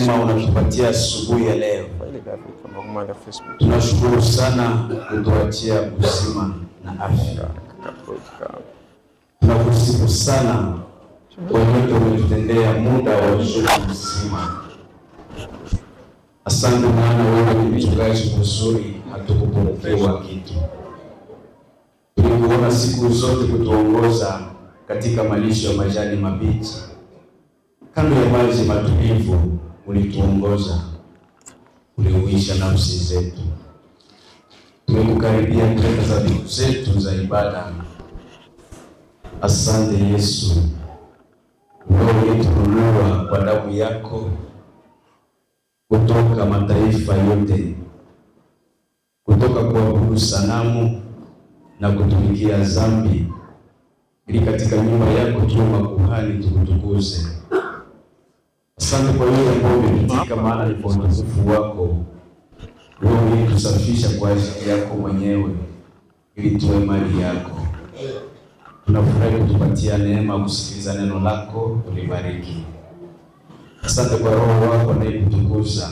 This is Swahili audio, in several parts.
neema unatupatia asubuhi ya leo. Tunashukuru sana kutuachia uzima na afya. Tunakusifu sana kwa yote umetutendea muda wa usiku mzima. Asante maana wewe ni mchungaji mzuri, hatukupungukiwa kitu. Tulikuona siku zote kutuongoza katika malisho ya majani mabichi, kando ya maji matulivu ulituongoza, uliuisha nafsi zetu. Tumekukaribia katika dhabihu zetu za ibada. Asante Yesu, wewe ulitukomboa kwa damu yako kutoka mataifa yote, kutoka kuabudu sanamu na kutumikia dhambi, ili katika nyumba yako tuwe makuhani tukutukuze. Asante kwa yule ambao umetutika, maana ni kwa utukufu wako. Wewe ulitusafisha kwa ajili yako mwenyewe ili tuwe mali yako. Tunafurahi kutupatia neema kusikiliza neno lako, ulibariki. Asante kwa Roho wako anayekutukuza.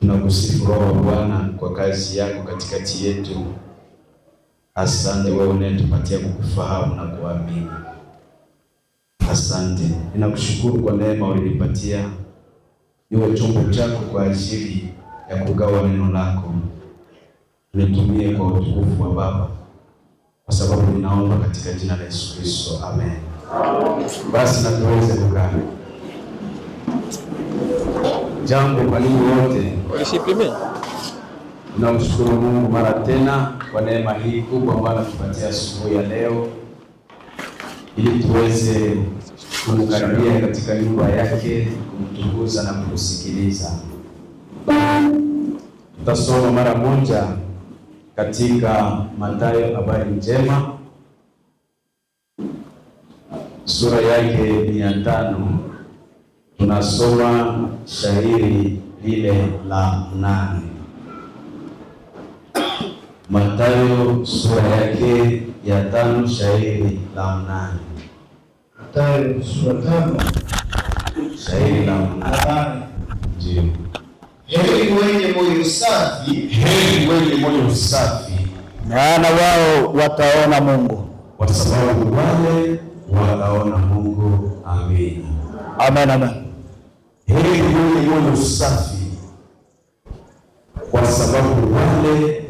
Tunakusifu Roho wa Bwana kwa kazi yako katikati yetu. Asante wewe unayetupatia kukufahamu na kuamini. Asante, ninakushukuru kwa neema ulinipatia niwe chombo chako kwa ajili ya kugawa neno lako. Nitumie kwa utukufu wa Baba, kwa sababu ninaomba katika jina la Yesu Kristo, amen. Basi na tuweze kukaa. Jambo karibu wote. Tunamshukuru Mungu mara tena kwa neema hii kubwa ambayo anatupatia asubuhi ya leo, ili tuweze kumkaribia katika nyumba yake, kumtukuza na kumsikiliza. Tutasoma mara moja katika Mathayo habari njema sura yake 500. Tunasoma shairi lile la 8. Mathayo sura yake ya 5 shairi la 8. Mathayo sura 5 shairi la 8. Ndio. Heri wenye moyo safi, heri wenye moyo safi, maana wao wataona Mungu. Kwa sababu wale wataona Mungu. Amen. Amen, amen. Heri wenye moyo safi, kwa sababu wale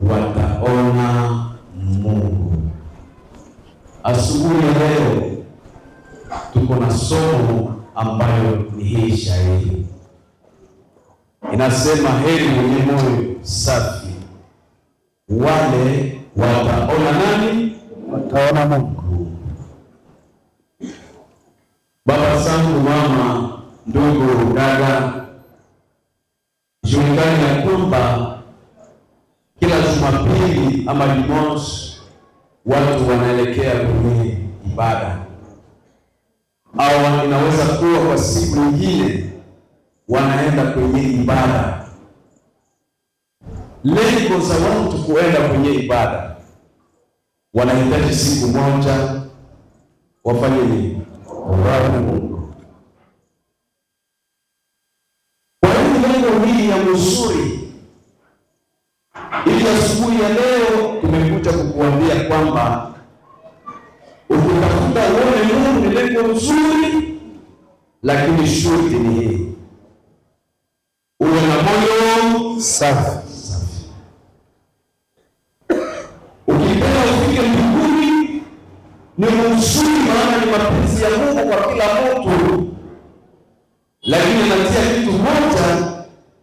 wataona Mungu. Asubuhi ya leo tuko na somo ambayo ni hii shairi. Inasema heri wenye moyo safi, wale wataona nani? Wataona Mungu. Baba zangu, mama, ndugu, dada, julikani ya kwamba kila Jumapili ama Jumamosi watu wanaelekea kwenye ibada, au inaweza kuwa kwa siku nyingine wanaenda kwenye ibada. Lengo za watu kuenda kwenye ibada, wanahitaji siku moja wafanye nini? Waone Mungu. Kwa hiyo lengo hili ya mzuri, ili asubuhi ya leo tumekuja kukuambia kwamba ukitafuta uone Mungu ni lengo nzuri, lakini shughuli ni hii: uwe na moyo safi. Ukipenda ufike mbinguni ni mzuri, maana ni mapenzi ya Mungu kwa kila mtu, lakini anatia kitu moja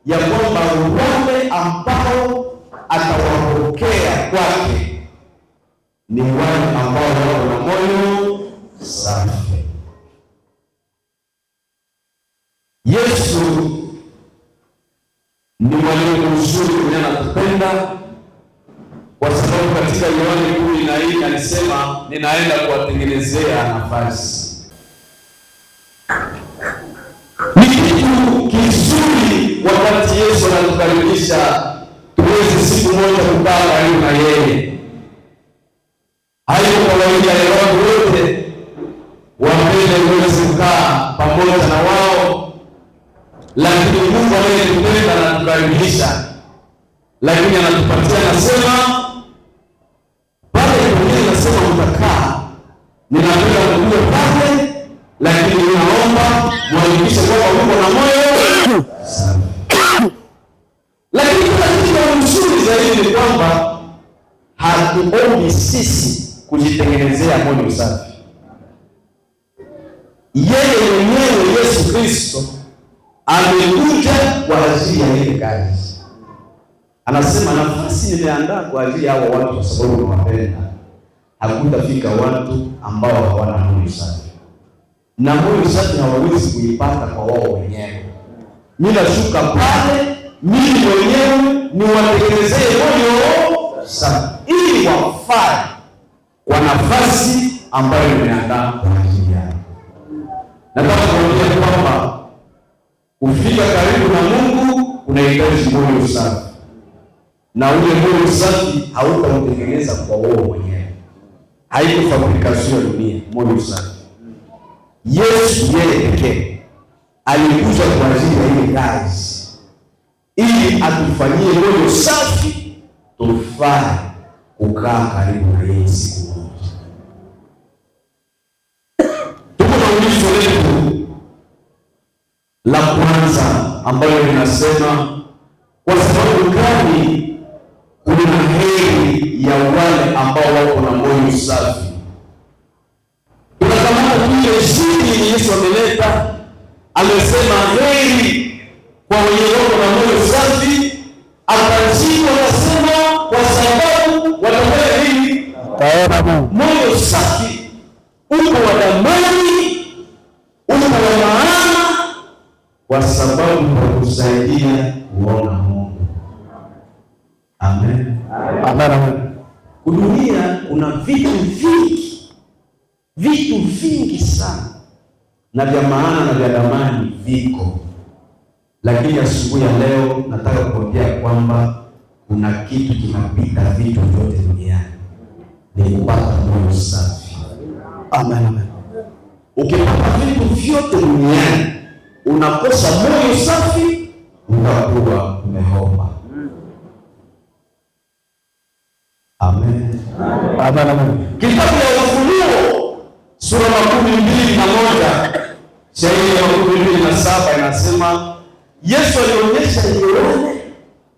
ya kwamba wale ambao atawapokea kwake ni wale ambao wako na moyo safi. Yesu ni mwalimu mzuri mwenye anatupenda, kwa sababu katika Yohana 10 alisema ninaenda kuwatengenezea nafasi. Ni kitu kizuri wakati Yesu anatukaribisha tuweze siku moja kukaa karibu na yeye. Hayo kawaida ya watu wote wapende uweze kukaa pamoja na wao lakini Mungu anayetupenda anatukaribisha, lakini anatupatia, anasema pale Biblia inasema mtakaa, ninapenda kuja pale, lakini ninaomba muhakikishe kwamba Mungu na moyo safi. Lakini kuna kitu mzuri zaidi ni kwamba hatuombi sisi kujitengenezea moyo safi. Yeye mwenyewe Yesu Kristo amekuja kwa ajili ya ile kazi. Anasema nafasi nimeandaa kwa ajili ya hao watu kwa sababu nawapenda. Hakutafika watu ambao hawana moyo safi. Na moyo safi hawawezi kuipata kwa wao wenyewe. Mimi nashuka pale, mimi mwenyewe niwatengenezee moyo safi ili wafae kwa nafasi ambayo nimeandaa kwa ajili yao. Nataka kuambia kwamba kufika karibu na Mungu unahitaji moyo safi. Na ule moyo safi hautautengeneza kwa wewe mwenyewe. Haiko fabrikasio ya dunia, moyo safi. Yesu yeye pekee alikuja kwa ajili ya ile kazi, ili atufanyie moyo safi tufae kukaa karibu na yeye siku moja. Tuko na ulizo letu la kwanza ambalo linasema kwa sababu gani kuna heri ya wale ambao wako na moyo safi. Tunakamata kile shindi Yesu ameleta, amesema heri kwa wenye wako na moyo safi. Akajibu akasema kwa sababu wataona nini? Taona Mungu. Moyo safi uko wa damani, uko wa maana, kwa sababu utakusaidia kuona Mungu. Amen. Amen. Dunia kuna vitu vingi sana na vya maana na vya damani viko, lakini asubuhi ya leo nataka kuambia kwamba kuna kitu kinapita vitu vyote duniani, ni kupata moyo safi. Amen. Ukipata vitu vyote duniani unakosa moyo safi, utakuwa umeomba. Amen. Amen. Kitabu ya Ufunuo sura 21 shairi ya 27 inasema Yesu alionyesha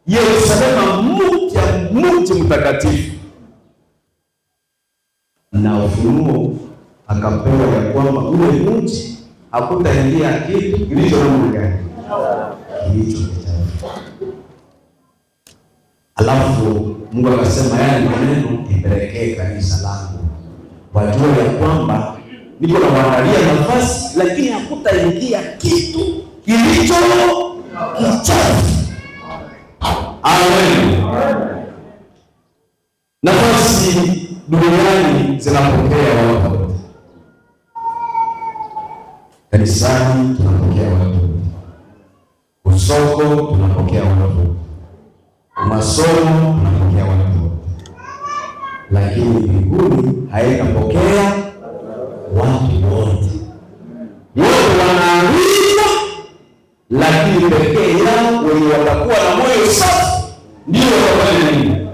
Yerusalemu mji mtakatifu, na Ufunuo akapewa ya kwamba ule mji hakutaingia kitu kilicho namna gani, kilicho kichafu. Alafu Mungu akasema yale maneno ipelekee kanisa langu, wajua ya kwamba niko na waandalia nafasi, lakini hakutaingia kitu kilicho kichafu. Amen. Nafasi duniani zinapokea watu wote, kanisani tunapokea watu wote, usoko tunapokea watu wote, masomo tunapokea watu wote, lakini mbinguni haitapokea watu wote. Wote wanaalikwa, lakini pekee yao wenye watakuwa na moyo safi ndio watafanya nini?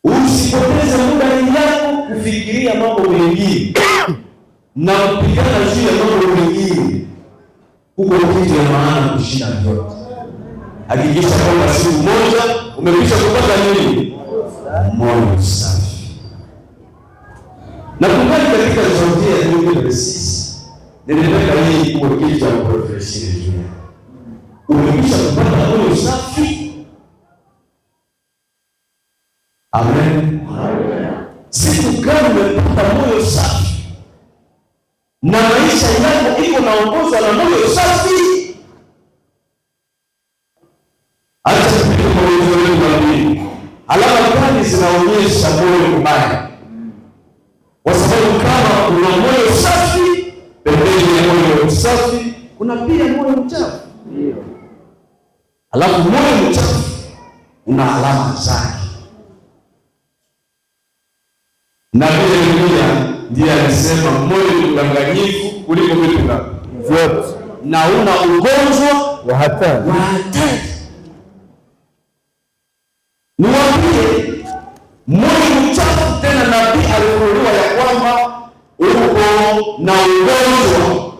Usipoteze muda wako kufikiria mambo mengine na kupigana juu ya mambo mengine, huko kitu ya maana kushinda vyote. Hakikisha kwamba siku moja umekwisha kupata nini? Moyo safi. Na kungali katika Zaburi ya 26 nilipenda hii kuwa kitu cha professional juu. Umekwisha kupata moyo safi. Amen. Siku gani umepata moyo safi na maisha yako iko naongozwa na moyo safi? Acha tupite kwa uzoefu wa Biblia. Alama gani zinaonyesha moyo mbaya? Kwa sababu kama una moyo safi, pembeni ya moyo safi kuna pia moyo mchafu. Alafu moyo mchafu una alama zake. Na Biblia ndiye alisema moyo ni mdanganyifu kuliko vitu vyote. na una ugonjwa wa hatari. Niwaambie, moyo mchafu. Tena nabii alifunuliwa ya kwamba uko na ugonjwa.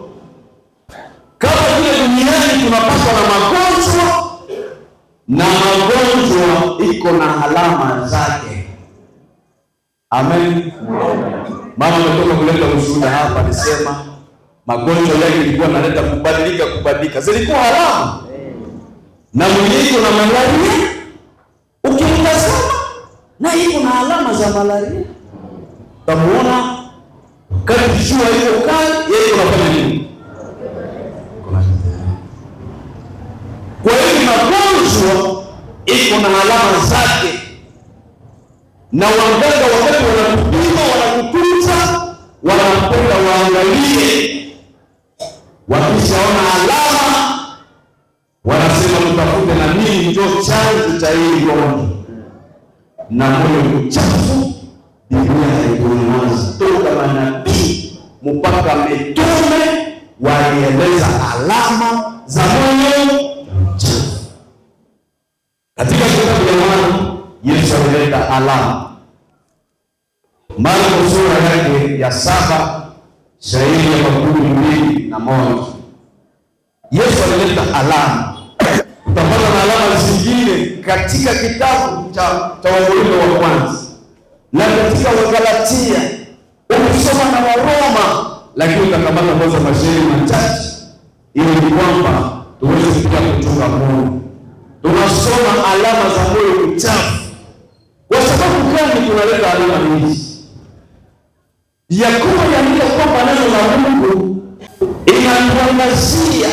Kama vile duniani tunapatwa na magonjwa, na magonjwa iko na alama zake. Amen. Mama ametoka kuleta ushuhuda hapa, alisema magonjwa yake ilikuwa naleta kubadilika. Zilikuwa alama. Na mwingine na malaria, ukimtazama na iko na alama za malaria. Utamuona kati jua hiyo kali, yeye anafanya nini? Kwa hiyo magonjwa iko na alama zake. Na waganga wakati wanakupima, wanakutunza, wanapenda waangalie. Wakishaona alama, wanasema mtafute na nini ndio chanzo cha hili gonjwa. Na moyo mchafu, Biblia haikueleza. Toka manabii mpaka mitume walieleza alama za moyo mchafu. Katika kitabu cha Yohana, Yesu alileta alama. Marko sura yake ya 7 shairi ya 12:1. Yesu alileta alama. Utapata na alama zingine katika kitabu cha Wakorintho wa kwanza na katika Wagalatia, ukisoma na Waroma, lakini utakamata kwanza mashairi machache ili ni kwamba tuweze pia kuchunga moyo. Tunasoma alama za moyo mchafu. Kwa sababu gani tunaleta alama hizi? Yakobo yaandika kwamba neno la Mungu inatuangazia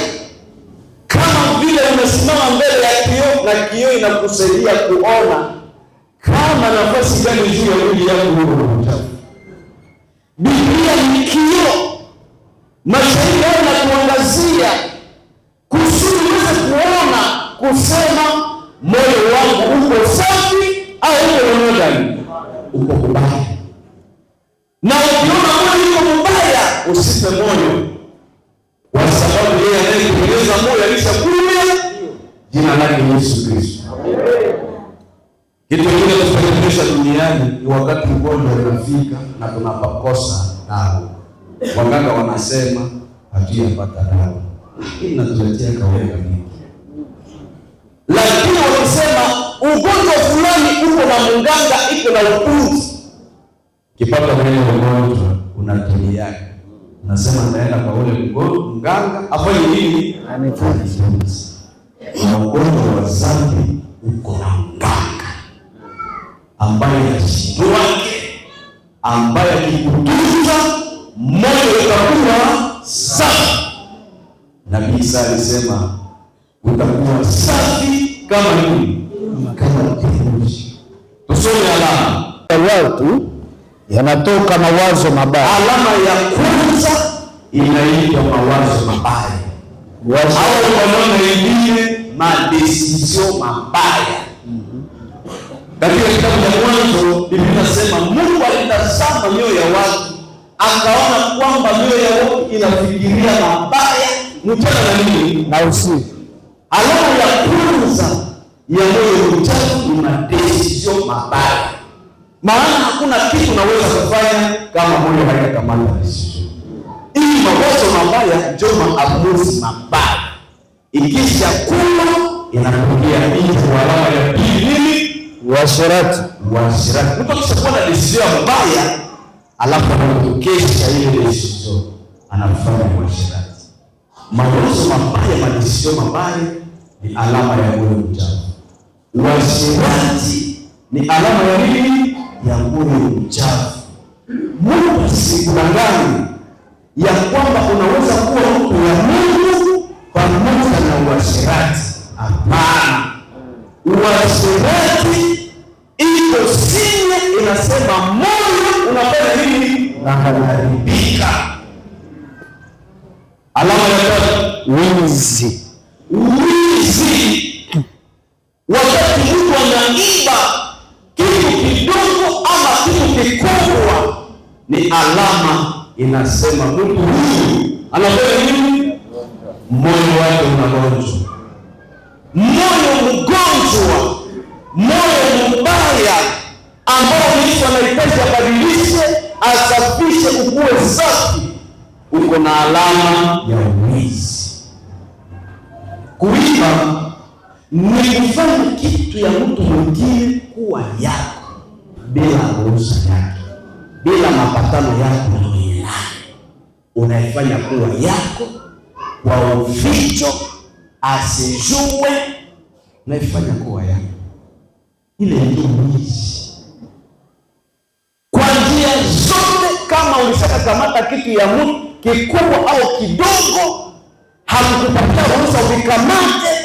kama vile umesimama mbele ya kioo, na kioo inakusaidia kuona kama nafasi gani juu ya mwili yako huko mchafu. Biblia ni kioo. Mashairi haya yanatuangazia kusudi uweze kuona, kusema moyo wangu uko safi au uko ndani, uko mbaya. Na ukiona moyo uko mbaya, usife moyo, kwa sababu yeye anayetengeneza moyo alishakuja, jina lake Yesu Kristo. Kitu kingine tunachotesha duniani ni wakati ugonjwa unafika na tunapakosa dawa. Waganga wanasema hatujapata dawa. Hii inatuletea kawaida mingi. Lakini wakisema ugonjwa fulani uko na mganga, iko na upuzi. Kipata mwenye ugonjwa unatulia. Unasema naenda kwa ule mganga afanye nini? Anifunze. Na ugonjwa wa dhambi uko na mganga ambaye anashindwa wake, ambaye akikutunza moyo utakuwa safi. Nabii Isa alisema utakuwa safi kama nini? Kama theluji. Tusome alama. Watu yanatoka mawazo mabaya. Alama ya kwanza inaitwa mawazo mabaya. Au kwa maana nyingine madesizio mabaya. Katika kitabu cha Mwanzo Biblia inasema Mungu alitazama mioyo ya watu, akaona kwamba mioyo ya watu inafikiria mabaya mchana na nini na usiku. Alama ya kwanza ya moyo mchafu ni madesizio mabaya. Maana hakuna kitu unaweza kufanya kama moyo haijakamata decision. Hii mawazo mabaya ndio maamuzi mabaya. Ikisha kuwa inakuja nje. Alama ya pili uasherati. Mtu akishakuwa na decision mbaya, alafu anatokesha ile decision, anafanya uasherati. Mawazo mabaya, madecision mabaya ni alama ya moyo mchafu. Uasherati ni alama ya nini? Ya moyo mchafu. Mungu asikudanganye ya kwamba unaweza kuwa mtu wa Mungu pamoja na uasherati. Hapana. Uasherati iko sine, inasema moyo unafanya nini? Unaharibika. Alama ya tatu, wizi. Wakati mtu anaiba kitu kidogo ama kitu kikubwa, ni alama inasema mtu huyu anafanya nini? moyo wake unagonjwa, moyo mgonjwa, moyo mbaya ambao Yesu anahitaji abadilishe, asafishe, ukuwe safi, uko na alama ya wizi. Kuiba ni kufanya kitu ya mtu mwingine kuwa yako bila ruhusa yake, bila mapatano yako na mwenye naye. Unaifanya kuwa yako kwa uficho, asijue, unaifanya kuwa yako. Ile ndio wizi. Kwa njia zote, kama ulishakakamata kitu ya mtu kikubwa au kidogo, hamkupatia ruhusa ukikamate,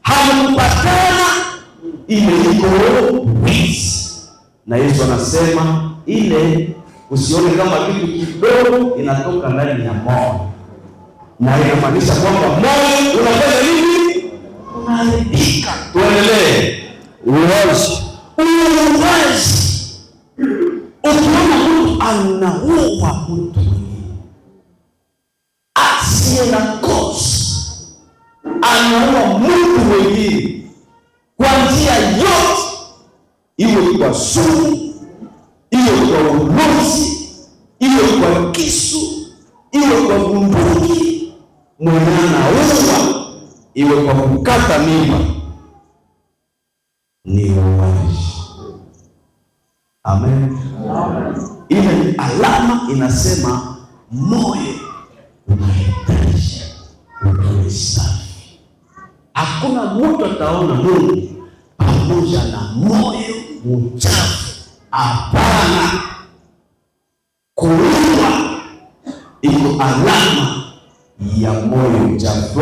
hamkupatana, ile iko wizi. Na Yesu anasema ile usione kama kitu kidogo, inatoka ndani ya moyo, na inamaanisha kwamba moyo unafanya nini? Unaharibika. Tuendelee. Uwazi. Ukiona mtu anaua mtu mwingine asiye na kosa, anaua mtu mwingine kwa njia yote, iwe kwa sumu, iwe kwa ulozi, iwe kwa kisu, iwe kwa bunduki, mwenye anaua, iwe kwa kukata mimba, ni uwaji. Amen. Ile ni alama inasema moyo unahitaji uwe safi. Hakuna mtu ataona Mungu pamoja na moyo mchafu. Hapana. Kuua iko alama ya moyo mchafu.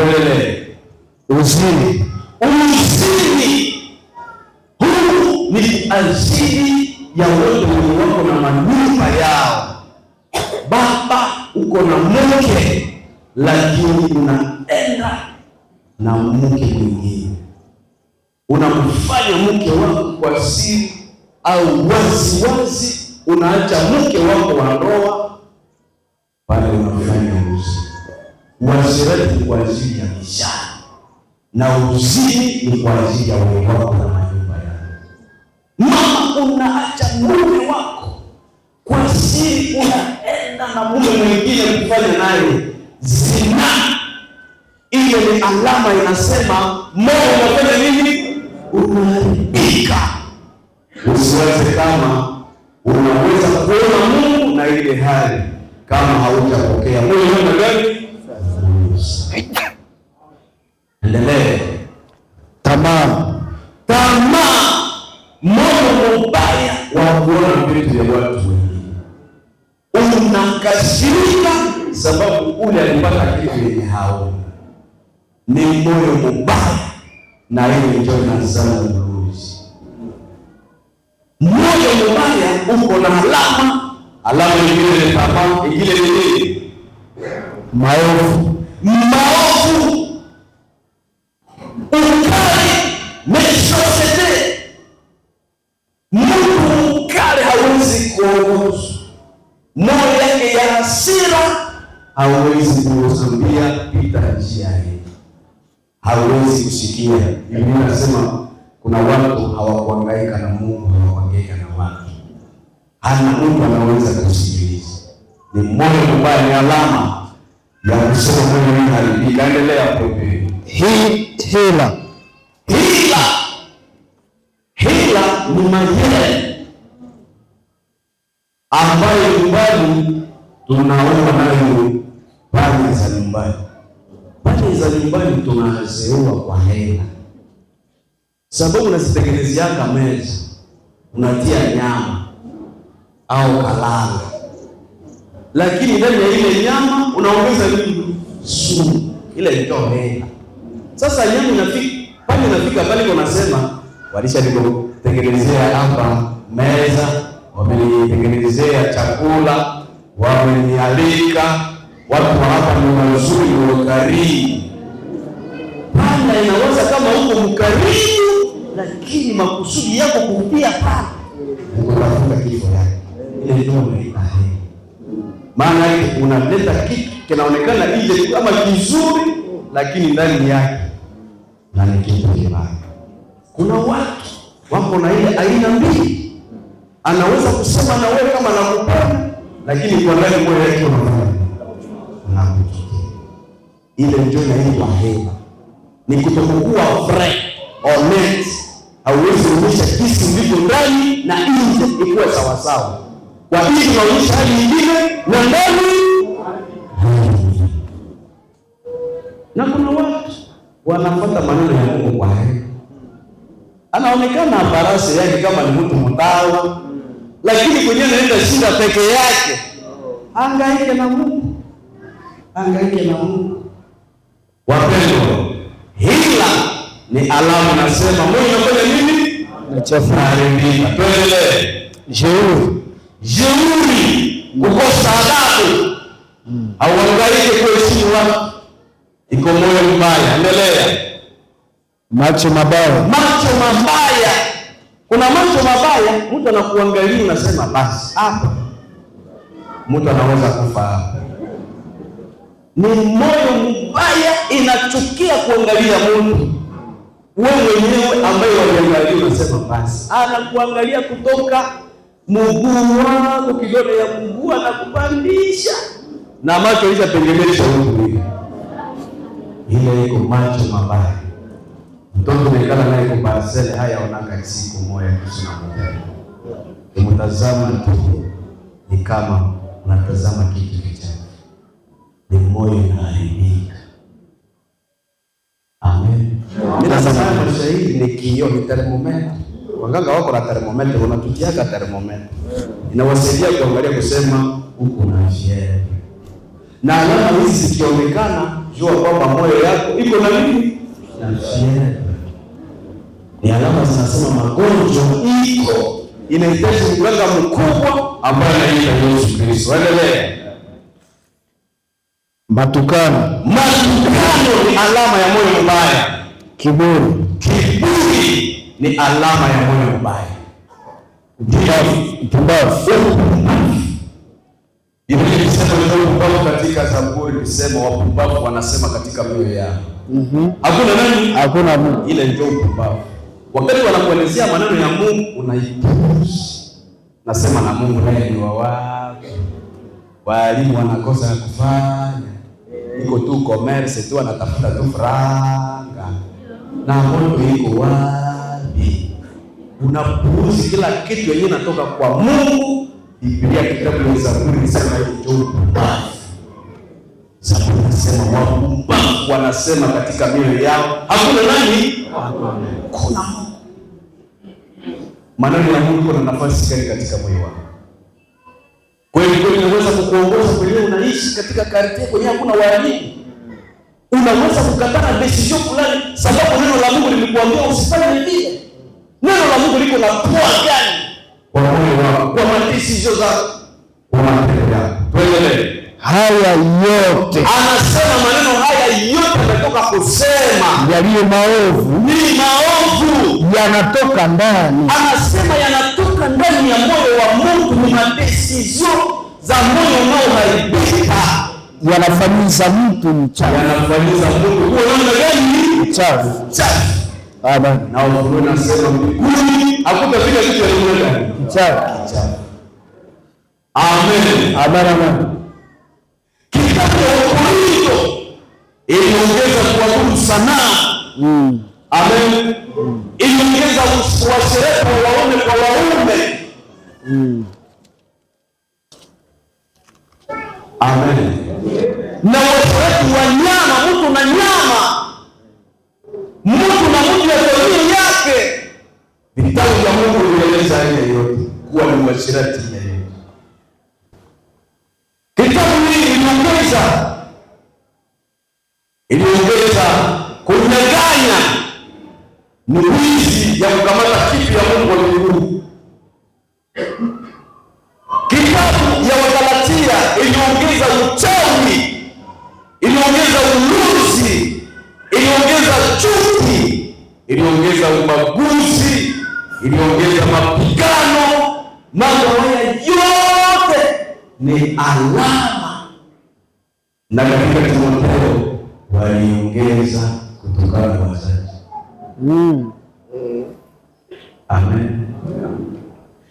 Uzini. Huu ni azili ya wote wenye wako na manyumba yao. Baba, uko na mke, lakini unaenda na mke mwingine, unamfanya mke wako kwa siri au wazi, unaacha mke wako wa ndoa pale, unafanya uasherati kwa ajili ya mishahara, na uzini ni kwa ajili ya wewe wako na manyumba yao. Mama, unaacha mume wako kwa siri, unaenda na mume mwingine kufanya naye zina. Ile ni alama inasema moyo unafanya nini? Unaharibika. Usiwaze kama unaweza kuona Mungu na ile hali kama haujapokea moyo wa gani? Endelee. Tamaa. Moyo mbaya wa kuona vitu vya watu wengine. Unakasirika sababu ule alipata kitu yenye haoni. Ni moyo mbaya, na ile ndio inazaa ulozi. Moyo mbaya uko na alama nyingine, tamaa, ingine ni maovu. Ukali mesosete. Mungu ukali hawezi kuongoza. Moyo yake ya hasira hawezi kuambia pita njia hii. Hawezi kusikia. Biblia inasema kuna watu hawakuhangaika na Mungu, hawakuhangaika na watu. Hana mtu anaweza kusikiliza. Ni moyo mbaya, ni alama ya kusema moyo ni haribika. Endelea pope. Hila ni majere ambayo nyumbani tunaomba nayo pale za nyumbani. Pale za nyumbani tunazeua kwa hela, sababu unazitengenezeaka meza, unatia nyama au kalanga, lakini ndani ya ile nyama unaongeza nini? Sumu. Ile ndio hela. Sasa nyama inafika pale unasema walishanitengenezea hapa meza, wamenitengenezea chakula, wamenialika, watu hapa ni wazuri, ni wakarimu. Panda inaweza kama huko mkarimu, lakini makusudi yako kupia pale, unatafuta kifo yake. Ile ndio unaita hela. Maana unaleta kitu kinaonekana nje kama kizuri, lakini ndani yake na ni kitu kibaya. Kuna watu wako na ile aina mbili, anaweza kusema na wewe kama nakupenda, lakini kwa ndani moyo wake unakuchukia. Ile ndio inaitwa heba, ni kutokuwa frank honest. Hauwezi kuonyesha kisi ndivyo ndani na nje ikuwe sawa sawa. Kwa hiyo tunaonyesha hali nyingine na ndani. Na kuna watu wanafuata maneno ya Mungu kwa heri. Anaonekana aparase yake kama ni mtu mtawa, lakini kwenye anaenda shinda peke yake. Hangaike na Mungu. Hangaike na Mungu. Wapendwa, hila ni alama nasema moyo unafanya nini? Unaharibika. Tuendelee. Jeuri, kukosa adabu. Hauhangaike kuheshimu watu. Iko moyo mbaya. Endelea. Macho mabaya. Macho mabaya. Kuna macho mabaya, mtu anakuangalia unasema basi hapa mtu anaweza kufa hapa. Ni moyo mbaya, inachukia kuangalia mtu. Wewe mwenyewe ambaye waliangalia unasema basi. Anakuangalia kutoka mguu wako, kidole ya mguu anakupandisha na macho ilizatengemesha huko. Ile iko macho mabaya. Mtoto mekana naye kwa parcel haya onaka siku moja kisha mbele. Umtazama tu ni kama unatazama kitu kichafu. Ni moyo unaharibika. Amen. Ninasema mashahidi ni kioo, ni thermometer. Waganga wako na thermometer, unatutiaka thermometer. Inawasaidia kuangalia kusema huko na fièvre. Na alama hizi zikionekana, jua kwamba moyo yako iko na nini? Na fièvre. Ni alama zinasema magonjwa iko. Inahitaji mganga mkubwa ambaye anaitwa Yesu Kristo. Endelea. Matukano. Matukano ni alama ya moyo mbaya. Kiburi. Kiburi ni alama ya moyo mbaya. Upumbavu. Biblia inasema upumbavu katika Zaburi, inasema wapumbavu wanasema katika mioyo yao. Hakuna nani? Hakuna Mungu. Ile ndio upumbavu. Wakati wanakuelezea maneno ya Mungu unaipuuza. Nasema na Mungu naye ni wa wapi? Walimu wanakosa kufanya. Iko tu commerce tu, anatafuta tu franga. Na moto iko wapi? Unapuuza kila kitu yenyewe natoka kwa Mungu. Biblia kitabu cha Zaburi inasema ndio upumbavu. Zaburi inasema wapumbavu wanasema katika mioyo yao hakuna nani? Kuna Mungu. Maneno ya Mungu yana nafasi gani katika moyo wako? Kweli kweli unaweza kukuongoza kwenye unaishi katika kartie kwenye hakuna walimu. Unaweza kukataa decision fulani sababu neno la Mungu lilikuambia usifanye vile. Neno la Mungu liko na poa gani kwa moyo wako, kwa decision zako, kwa matendo yako? Tuendelee. Haya yote. Anasema maneno haya yote yanatoka kusema yaliyo maovu. Ni maovu. Yanatoka ndani. Anasema yanatoka ndani ya moyo wa Mungu, ni madecision za moyo unaoharibika. Yanafanyiza mtu mchafu. Yanafanyiza mtu kuwa namna gani? Mchafu. Mchafu. Amen. Na Mungu anasema mbinguni hakutafika kitu ya dunia mchafu. Amen. Amen. Amen. Kitabu cha Korinto iliongeza kuabudu sanaa. Amen. Iliongeza washereka waume kwa waume. Amen. Na washereka wa nyama, mtu na nyama, mtu na mtu ya jamii yake. Vitabu vya Mungu vinaeleza haya yote kuwa ni washerati. Kitabu hili iliongeza kunyang'anya, ni wizi ya kukamata kitu ya Mungu wa mbinguni. Kitabu ya Wagalatia iliongeza uchawi, iliongeza uluzi, iliongeza chuki, iliongeza ubaguzi, iliongeza mapigano. Mambo haya yote ni alama. Na katika Timotheo waliongeza kutokana na wazazi. Amen.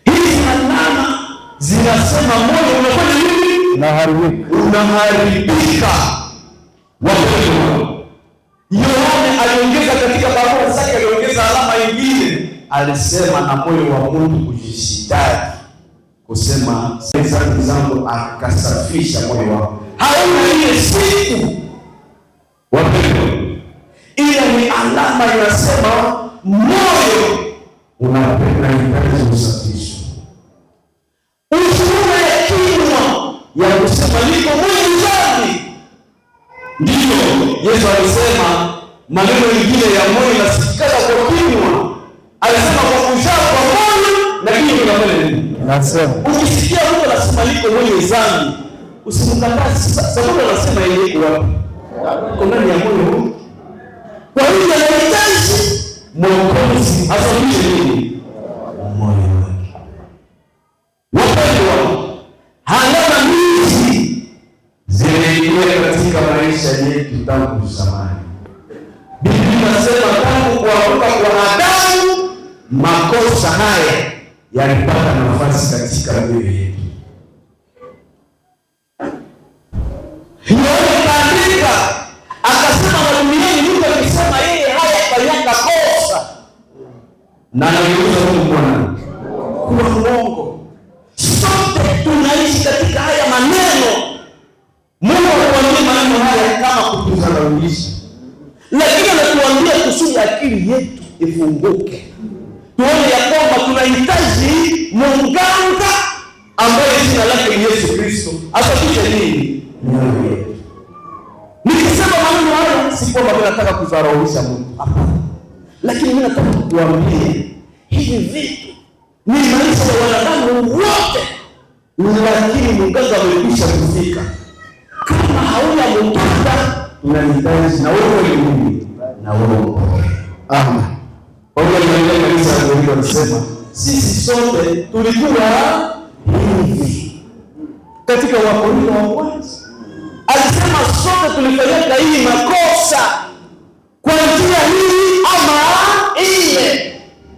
Hizi alama zinasema moyo unafanya nini? Unaharibika. Wapendwa, Yohane aliongeza katika barua zake, aliongeza alama nyingine, alisema na moyo wa mtu kujishitaki, kusema dhambi zangu, akasafisha moyo wako. Hauna ile siku, wapendwa, ila ni alama inasema moyo unahitaji usafisho. Ushuhuda ya kinywa ya kusema niko mwenye dhambi. Ndiyo Yesu alisema maneno mengine ya moyo yanasikika kwa kinywa. Alisema kwa kujaa kwa moyo na kinywa kinafanya nini? Nasema. Ukisikia mtu anasema niko mwenye dhambi, usimkatae. Sababu anasema yeye iko wapi? Iko ndani ya moyo. Kwa hiyo anahitaji Mwokozi asafishe nini? Moyo wake. Wapendwa, alama hizi zimeingia katika maisha yetu tangu zamani. Biblia inasema tangu kuanguka kwa Adamu, makosa haya yalipata nafasi katika mioyo yetu. Yohana kaandika akasema, duniani mtu akisema yeye hayafanyaka kosa na anageuza Mungu Bwana kuwa mwongo. Sote tunaishi katika haya maneno. Mungu anatuambia maneno haya kama kutudharaulisha, lakini anatuambia kusudi akili yetu ifunguke, tuone ya kwamba tunahitaji munganga ambaye jina lake ni Yesu Kristo asafishe nini? Mioyo yetu. Nikisema maneno haya si kwamba mimi nataka kudharaulisha Mungu, hapana, lakini mimi nataka kukuambia hivi vitu ni maisha ya wanadamu wote, lakini munganga amekwisha kufika. Kama hauna munganga, unahitaji na wewe nini? Na wewe. Amen. Wale wanaenda kanisa wanasema sisi sote tulikuwa hivi. Katika Wakorintho wa kwanza alisema sote tulifanyaka hii makosa kwa njia hii ama ile,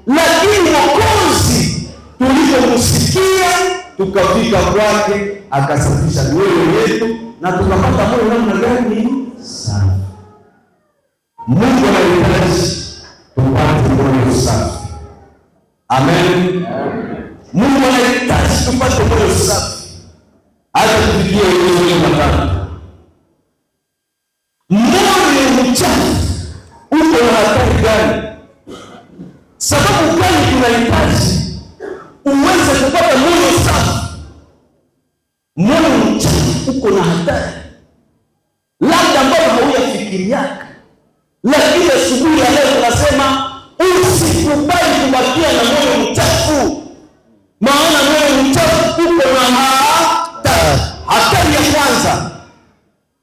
lakini Mwokozi tulipomsikia tukafika kwake, akasafisha mioyo yetu na tukapata moyo namna gani? Safi. Mungu anahitaji tupate moyo safi. Amen. Mungu anahitaji tupate moyo safi. Hata tufikie hiyo matatu. Moyo mchafu uko na hatari gani? Sababu gani tunahitaji uweze kupata moyo safi? Moyo mchafu uko na hatari labda ambayo hauyafikiriaka, lakini asubuhi ya leo tunasema usikubali kubakia na moyo mchafu, maana moyo mchafu uko na hatari. Hatari ya kwanza,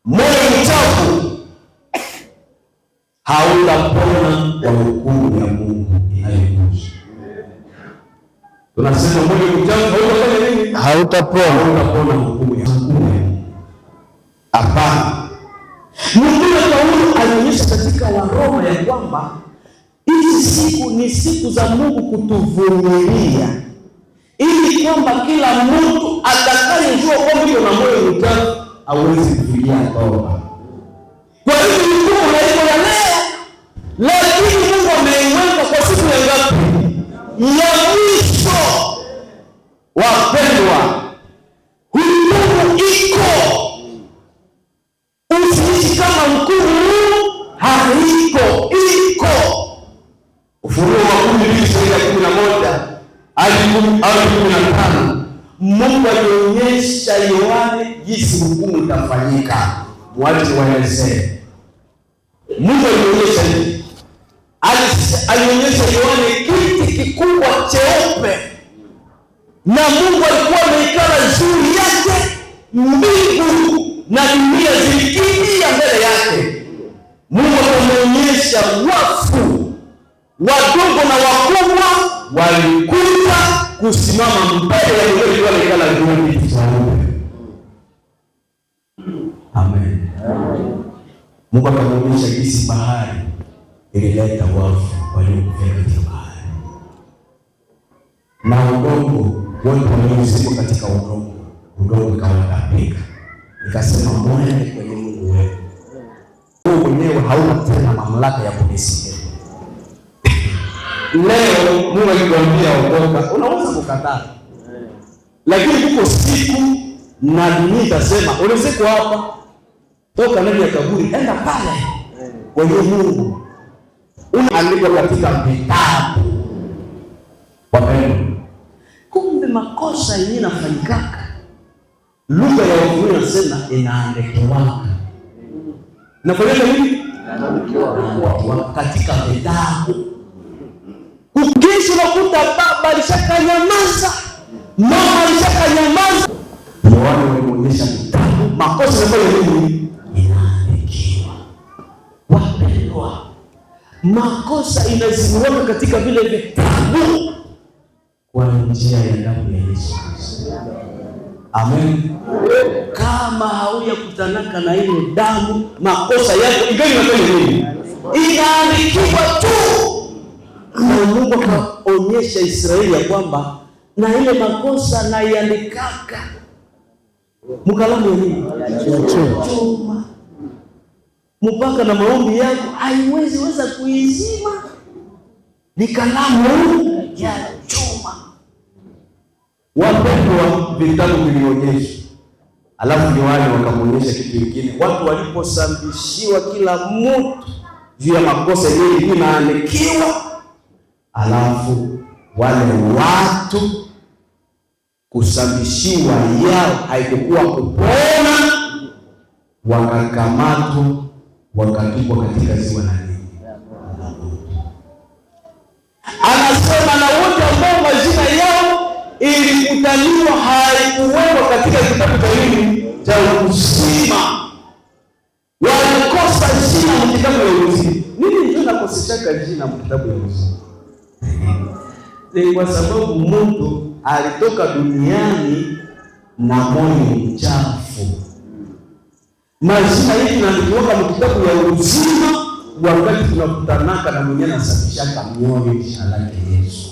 moyo mchafu hautapona kwa hukumu ya Mungu inayokuja. Tunasema moyo mchafu hautapona nini? Hautapona hukumu ya Mungu. Hapana. Mtume Paulo alionyesha katika Waroma ya kwamba hizi siku ni siku za Mungu kutuvumilia, ili kwamba kila mtu atakayejua kwamba yuko na moyo mchafu aweze kufikia toba. Kwa hiyo hukumu haiko ya leo, lakini Mungu ameiweka kwa siku ya ngapi? Ya mwisho. Wapendwa, hukumu iko. Usiishi kama hukumu haiko, iko. Ufunuo wa 12:11 hadi 15 Mungu alionyesha Yohane jinsi hukumu itafanyika. Mwache waelezee. Mungu alionyesha nini? Alionyesha Yohane kiti kikubwa cheupe, na Mungu alikuwa ameikala juu yake, mbingu na dunia zikilia mbele yake. Mungu akamwonyesha wafu wadogo na wakubwa walikuja kusimama mbele ya yule aliyekuwa ameikala juu ya kiti cheupe. Amen. Mungu akamwonyesha jinsi bahari ilileta wafu waliokufia katika bahari, na udongo wote waliozikwa katika udongo ikawatapika. Nikasema mwende kwenye Mungu wenu. Wewe mwenyewe hauna tena mamlaka ya kunisikia. Leo Mungu akikwambia ondoka, unaweza kukataa. Lakini kuko siku na dunia itasema ulizikwa hapa, toka ndani ya kaburi, enda pale kwenye Mungu. Unaandikwa katika vitabu. Wapendwa, kumbe makosa yenyewe yanafanyika. Lugha ya Mungu inasema inaandikiwa. Nafanya nini? Inaandikiwa katika vitabu. Ukisha unakuta baba alishakanyamaza, mama alishakanyamaza. Yohana alionyesha vitabu. Makosa yanafanya nini? Inaandikiwa. Wapendwa, makosa inaziweka katika vile vitabu kwa njia ya damu ya Yesu Kristo. Amen. Kama hauyakutanaka na ile damu, makosa yako ingali inafanya nini? Inaandikiwa tu. Na Mungu akaonyesha Israeli ya kwamba na ile makosa na iandikaka mkalamu ya nini? Chuma. Mpaka na maombi yako haiwezi weza kuizima. Ni kalamu ya chuma. Wapendwa, vitabu vilionyesha. Alafu Yohana wakamwonyesha kitu kingine. Watu waliposambishiwa kila mtu juu ya makosa yeye inaandikiwa. Alafu wale watu kusambishiwa yao haikuwa kupona, wakakamatwa wakatupwa katika ziwa la nini? Anasema na wote ambao majina yao ilikutaniwa haikuwekwa katika kitabu cha nini? Cha uzima. Walikosa jina mu kitabu ya uzima. Nini ndio nakoseshaka jina mu kitabu ya uzima? Ni kwa sababu mtu alitoka duniani na moyo mchafu. Majina yetu yanaandikwa mu kitabu ya uzima wakati tunakutanaka na mwenye anasafishaka mioyo, jina lake Yesu.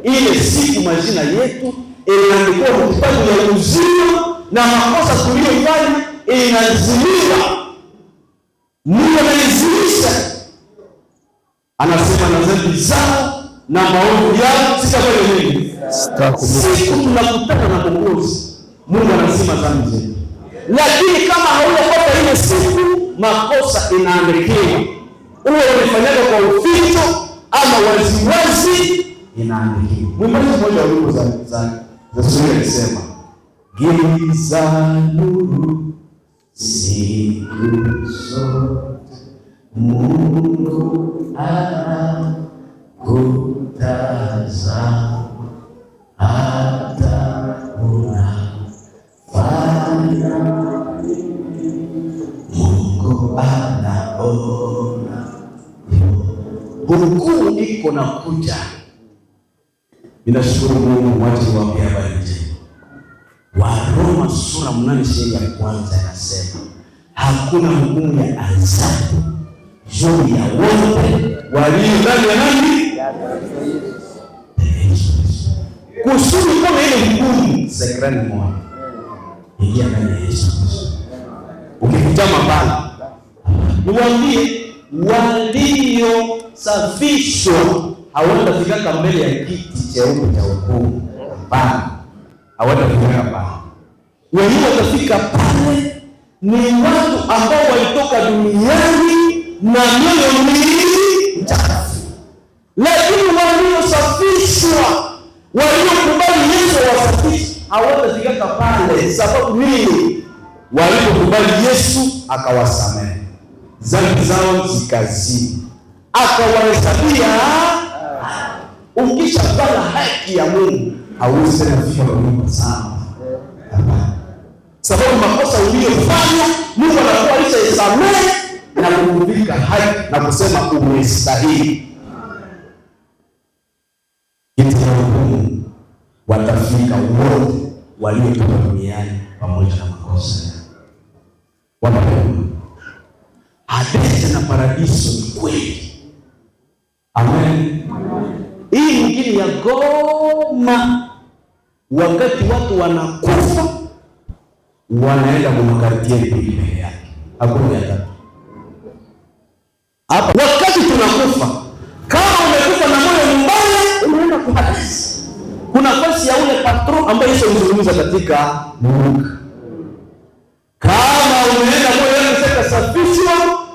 Ile siku majina yetu inaandikwa mu kitabu ya uzima na makosa tuliyofanya inaziliwa. Mungu anazilisha. Anasema na dhambi zao na maovu yao sitafanya nini? Siku tunakutana na Mwokozi, Mungu anasema dhambi zetu. Lakini kama haujapata ile siku, makosa inaandikiwa. Uwe umefanyaga kwa uficho ama waziwazi, inaandikiwa. Mwimbaji mmoja wa wimbo za Swahili alisema, giza nuru siku zote Mungu anakutazama hata unafanya Mungu anaona. Hukumu iko na kuja. Ninashukuru Mungu mwache wapi habari njema. Waroma sura 8 ya kwanza inasema hakuna hukumu ya adhabu juu ya wote walio ndani ya nani? Kusudi kama ile hukumu sekrani moja ingia ndani ya Yesu Kristo. Ukikuta mabaya niwaambie, waliosafishwa hawatafika mbele ya kiti cheupe cha hukumu. Hapana, hawatafika pale. Wenyewe watafika pale ni watu ambao walitoka duniani na mioyo mingi chafu. Lakini waliosafishwa, waliokubali Yesu wasafishwe, hawatafika pale. Sababu nini? Walipokubali Yesu akawasamehe dhambi zao zikazima, akawahesabia. Ukishapata haki ya Mungu hauwezi tena kufika kwa Mungu sana. Sababu makosa uliyofanya Mungu anakuwa alishasamehe na kukuvika haki na kusema umestahili. Kiti cha hukumu watafika wote waliotoka duniani pamoja na makosa. Wapendwa, paradiso ni kweli. Amen. Hii nyingine ya Goma, wakati watu wanakufa wanaenda kumakartie mbele yake. Hakuna ya tatu. Hapa wakati tunakufa, kama umekufa na moyo mbaya, unaenda kuhadisi. Kuna nafasi ya ule patron ambaye Yesu alizungumza katika Luka. Kama umeenda moyo wako sakasafishwa,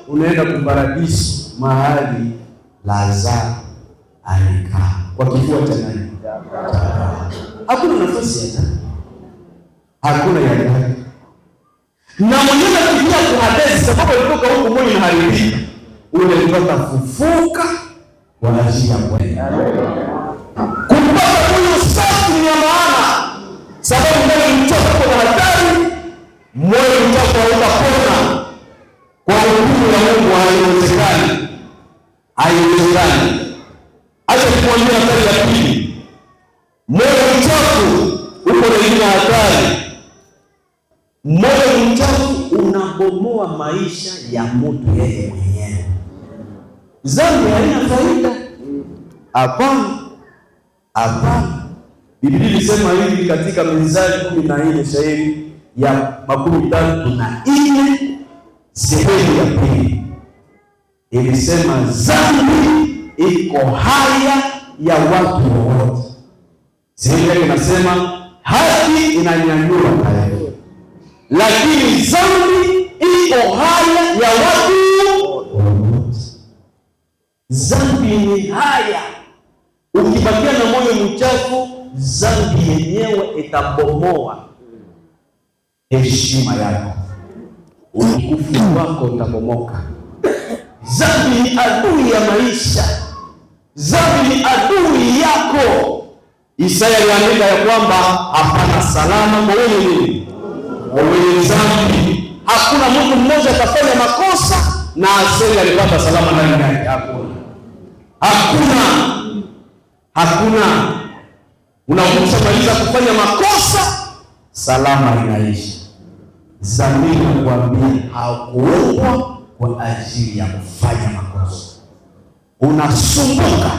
unaenda kuparadiso, mahali Lazaro alikaa kwa kifua cha nani? Hakuna nafasi ya tatu. Hakuna ya tatu. Na mwenyewe akifikia kuhadisi sababu alitoka huko moyo unaharibika. Ule mtoto fufuka kwa ajili ya kwenda. Kupata moyo safi ni maana. Sababu moyo mchafu kwa hatari, moyo mchafu hautapona. Kwa hukumu ya Mungu haiwezekani. Haiwezekani. Acha kuambia hatari ya pili. Moyo mchafu uko na hatari. Moyo mchafu unabomoa maisha ya mtu yeye mwenyewe. Dhambi haina faida. Hapana. Hapana. Biblia inasema hivi katika Mithali 14 shairi ya 34 sehemu ya pili. Ilisema dhambi iko haya ya watu wote. Sehemu yake inasema haki inanyanyua taifa, lakini dhambi iko haya ya watu wote. Dhambi ni haya. Ukibakia na moyo mchafu, dhambi yenyewe itabomoa heshima yako, utukufu wako utabomoka. Dhambi ni adui ya maisha. Dhambi ni adui yako. Isaya aliandika ya kwamba hapana salama kwa wenye dhambi. Hakuna mtu mmoja atafanya makosa na aseme alipata salama ndani yake. Hakuna. Unapomaliza kufanya makosa, salama inaisha. Dhambi inakwambia hakuumbwa kwa ajili ya kufanya makosa. Unasumbuka.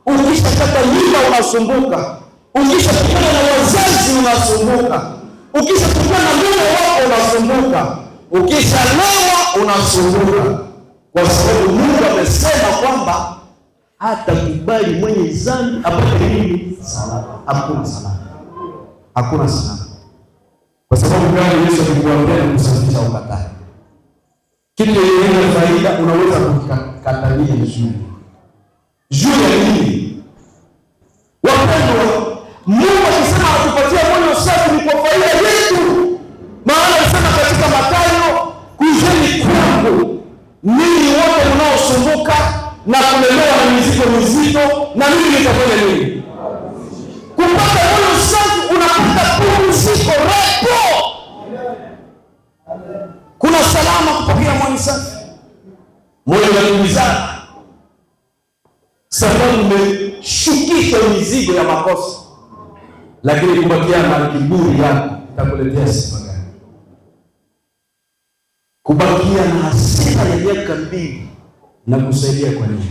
Ukishakata mimba unasumbuka. Ukishapigana na wazazi unasumbuka. Ukishapigana na mume wako unasumbuka. Ukishalewa unasumbuka. Kwa sababu Mungu amesema kwamba hata kubali mwenye dhambi apate nini? Salama. Hakuna salama. Kwa sababu gani? Yesu alikuambia kusafisha ukatae. Kitu yenye faida unaweza kukatalia juu ya nini? Wapendwa, Mungu akisema atupatie moyo safi ni kwa faida yetu. Maana alisema katika Mathayo, kujeni kwangu ninyi wote mnaosumbuka na kulemewa na mizigo mizito, na mimi nitafanya nini? Kupata moyo safi unapata pumziko repo. Kuna salama kupokea moyo safi. Moyo unatulizana. Sababu umeshukisha mizigo ya makosa. Lakini kubakia na kiburi yako itakuletea sifa gani? Kubakia na hasira ya miaka 2 na kusaidia kwa nini?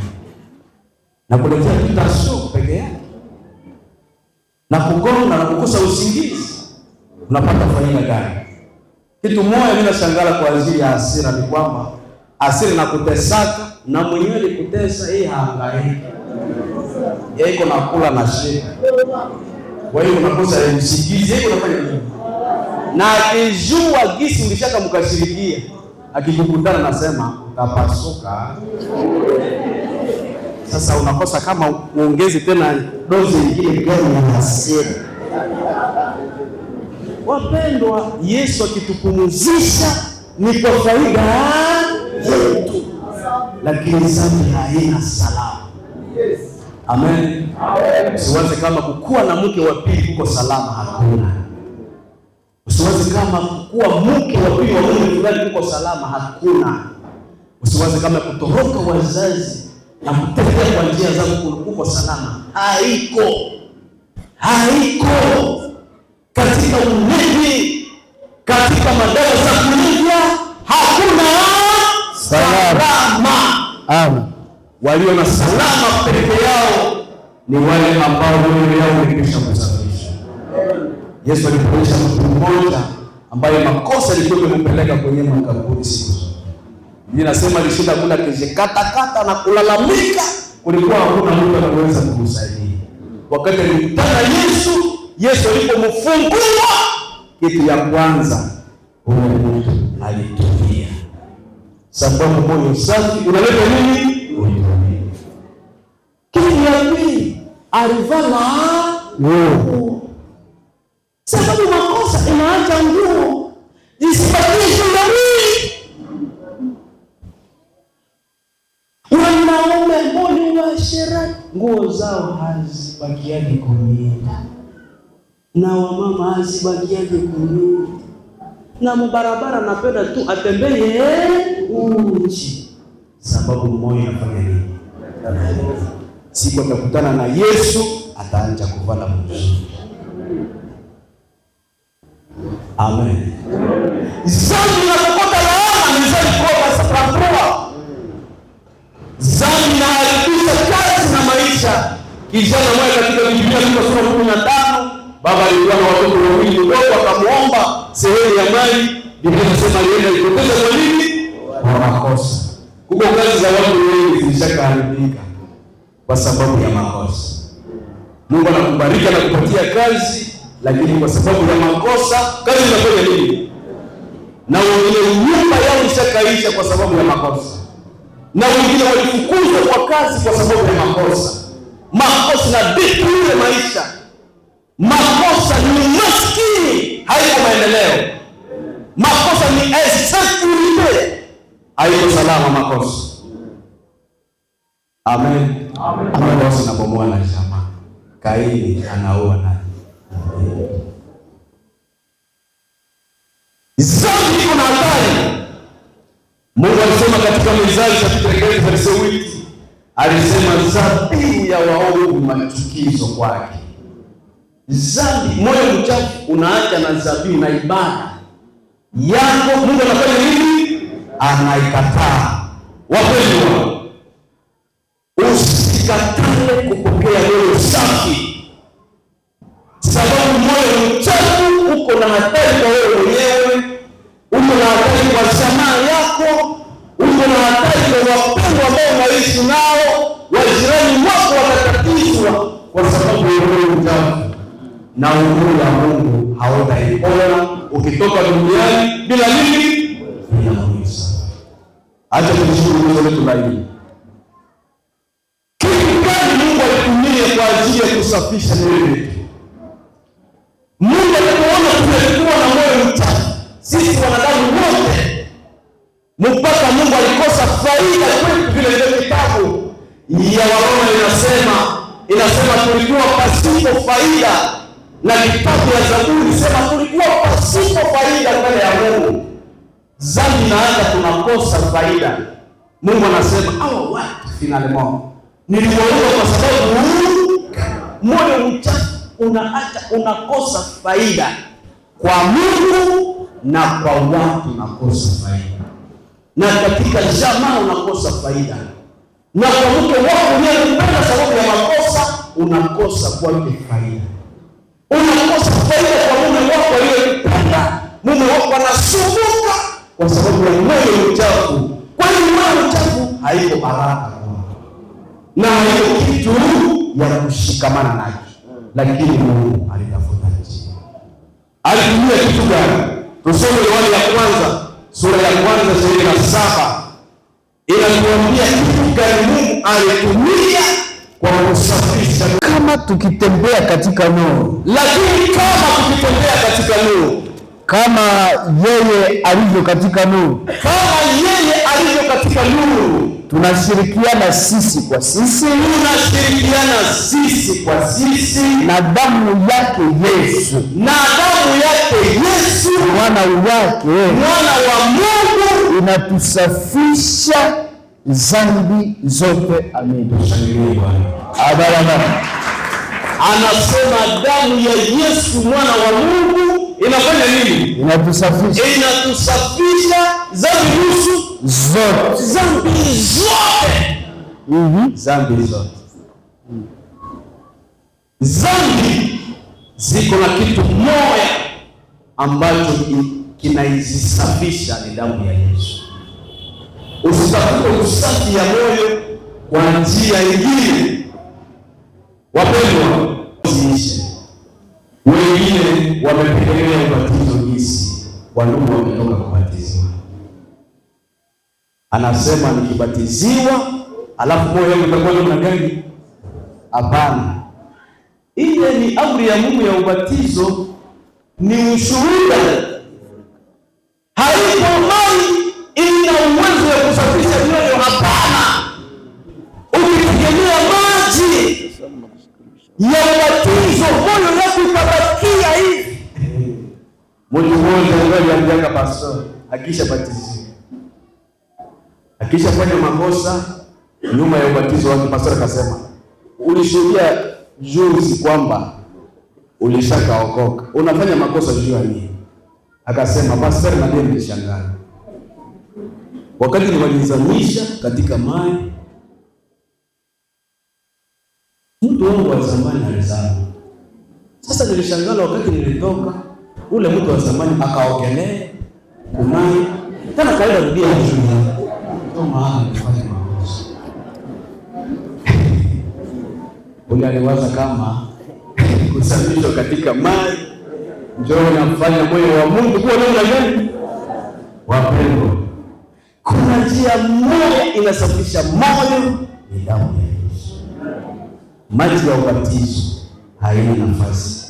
Na kuletea kitasho peke yake. Na kugonga na kukosa usingizi. Unapata faida gani? Kitu moja mimi nashangaa kwa ajili ya hasira ni kwamba hasira na kutesaka na mwenyewe likutesa yeye haangaiki. Yeye iko nakula na shida. Kwa hiyo unakosa usingizi, yeye unafanya nini? Na akijua gisi ulishaka mkashirikia, akikukutana nasema utapasuka. Sasa unakosa kama uongeze tena dozi nyingine gani ya hasira. Wapendwa, Yesu akitupumzisha ni kwa faida yetu. Lakini dhambi haina salama. Amen. Usiwaze kama kukua na mke wa pili kuko salama, hakuna. Usiwaze kama kukua mke wa pili wa mume fulani kuko salama, hakuna. Usiwaze kama kutoroka wazazi na kutembea kwa njia zao kuko salama, haiko. Katika ulevi, katika madawa za kulevya, hakuna salama. Amen. Walio na salama peke yao ni wale ambao mioyo yao imekwisha kusafishwa. Yesu alipoonyesha mtu mmoja ambaye makosa yalikuwa yamempeleka kwenye makaburi siku zote. Ninasema alishinda kula kata na kulalamika, kulikuwa hakuna mtu anaweza kumsaidia. Wakati alikutana Yesu alipomfungua, kitu ya kwanza huyo mtu alitulia. Sababu moyo safi unaleta nini? Kitu ya pili, alivala nguo. Sababu makosa inaacha nguo isibakie shuleni. Wanaume mboni wa sherati, nguo zao hazibakiagi kuminda, na wamama hazibakiagi kuminda, na mbarabara napenda tu atembeye uchi. Sababu moyo inafanya nini? Siku atakutana na Yesu ataanza kuvala mzuri. Amen. Zambi inapokota laana ni zaidi kwa sababu zambi inaharibisha kazi na maisha. Kijana mmoja katika Biblia sura 15, baba alikuwa na watoto wawili wadogo, akamuomba sehemu ya mali. Biblia inasema alienda alipoteza kwa nini? Kwa makosa. Huko kazi za watu wengi zilishakaharibika kwa sababu ya makosa. Mungu anakubariki na kupatia kazi, lakini kwa sababu ya makosa kazi inafanya nini? Na wengine nyumba yao ishakaisha kwa sababu ya makosa, na wengine walifukuzwa kwa kazi kwa sababu ya makosa. Makosa na ile maisha. Makosa ni maskini, haiko maendeleo. Makosa ni insecurity, haiko salama makosa. Amen. Amen. Basi nabomoa na jamaa. Kaini anaoa nani? Zambi kuna hatari. Mungu alisema katika Mithali chapter 3 verse 8, alisema zabibu ya waovu machukizo kwake. Zambi, moyo mchafu unaacha na zabibu na ibada yako, Mungu anafanya nini? Anaikataa. Wapendwa, usikatae kupokea moyo safi, sababu moyo mchafu uko na hatari kwa wewe mwenyewe, uko na hatari kwa jamaa yako, uko na hatari kwa wapendwa ambao unaishi nao, wajirani wako watatatizwa kwa sababu ya moyo mchafu. Na uhuru ya Mungu hautaipona ukitoka duniani bila nini? Bila moyo safi. Acha kushukuru Mungu wetu laini. Mungu alitumia kwa ajili ya kusafisha moyo wetu. Mungu alipoona tumekuwa na moyo mchafu, sisi wanadamu wote, mpaka Mungu alikosa faida kwetu. Vile vile kitabu ya Waroma inasema tulikuwa pasipo faida, na kitabu ya Zaburi sema tulikuwa pasipo faida mbele ya Mungu. Zambi inaanza tunakosa faida. Mungu anasema hao watu finalement niliwaona kwa sababu moyo mchafu unaacha unakosa faida kwa Mungu na kwa watu, unakosa faida, na katika jamaa unakosa faida, na kwa mke wako unayempenda sababu ya makosa unakosa kwake faida, unakosa faida kwa mume wako aliyempenda. Mume wako anasumbuka kwa sababu ya moyo mchafu. Kwa hiyo moyo mchafu haiko baraka na hiyo kitu ya kushikamana nacho, lakini Mungu alitafuta njia. Alitumia kitu gani? Tusome Yohana ya kwanza sura ya kwanza 27, inatuambia kitu gani Mungu alitumia kwa kusafisha. Kama tukitembea katika nuru, lakini kama tukitembea katika nuru, kama yeye alivyo katika nuru, kama yeye alivyo katika nuru, tunashirikiana sisi kwa sisi, na damu yake Yesu, mwana wa Mungu, inatusafisha dhambi zote. Amen. Anasema damu ya Yesu mwana wa Mungu inafanya nini? Inatusafisha. Inatusafisha dhambi nusu Zote. Dhambi zote. Dhambi zote. Dhambi ziko na kitu moja ambacho kinaizisafisha, ni damu ya Yesu. Usitafute usafi ya moyo kwa njia nyingine. Wapendwa, ziishe. Wengine wamependelea ubatizo gisi wandugu wametoka kubatizwa. Anasema nikibatiziwa alafu moyo wangu utakuwa namna gani? Hapana. Ile ni amri ya Mungu ya ubatizo, ni ushuhuda. Haiko mali ina uwezo wa kusafisha mioyo, hapana. Ukitegemea maji ya ubatizo, moyo wako utabakia hivi. Mtu mmoja ndio aliambiaka pastor, akishafanya makosa nyuma ya ubatizo wake, pastor akasema, ulishuhudia juzi kwamba ulishakaokoka, unafanya makosa juu ya nini? Akasema, pastor, na mimi nilishangaa wakati nilijizamisha katika maji, mtu wangu wa zamani alizama. Sasa nilishangaa wakati nilitoka, ule mtu wa zamani akaogelea kumai tena, kaenda rudia juu. Kama alifanya makosa, ule aliwaza kama kusafishwa katika maji ndio nafanya moyo wa Mungu kuwa namna gani? Wapendwa, kuna njia moja inasafisha moyo, ni damu ya Yesu. Maji ya ubatizo haina nafasi,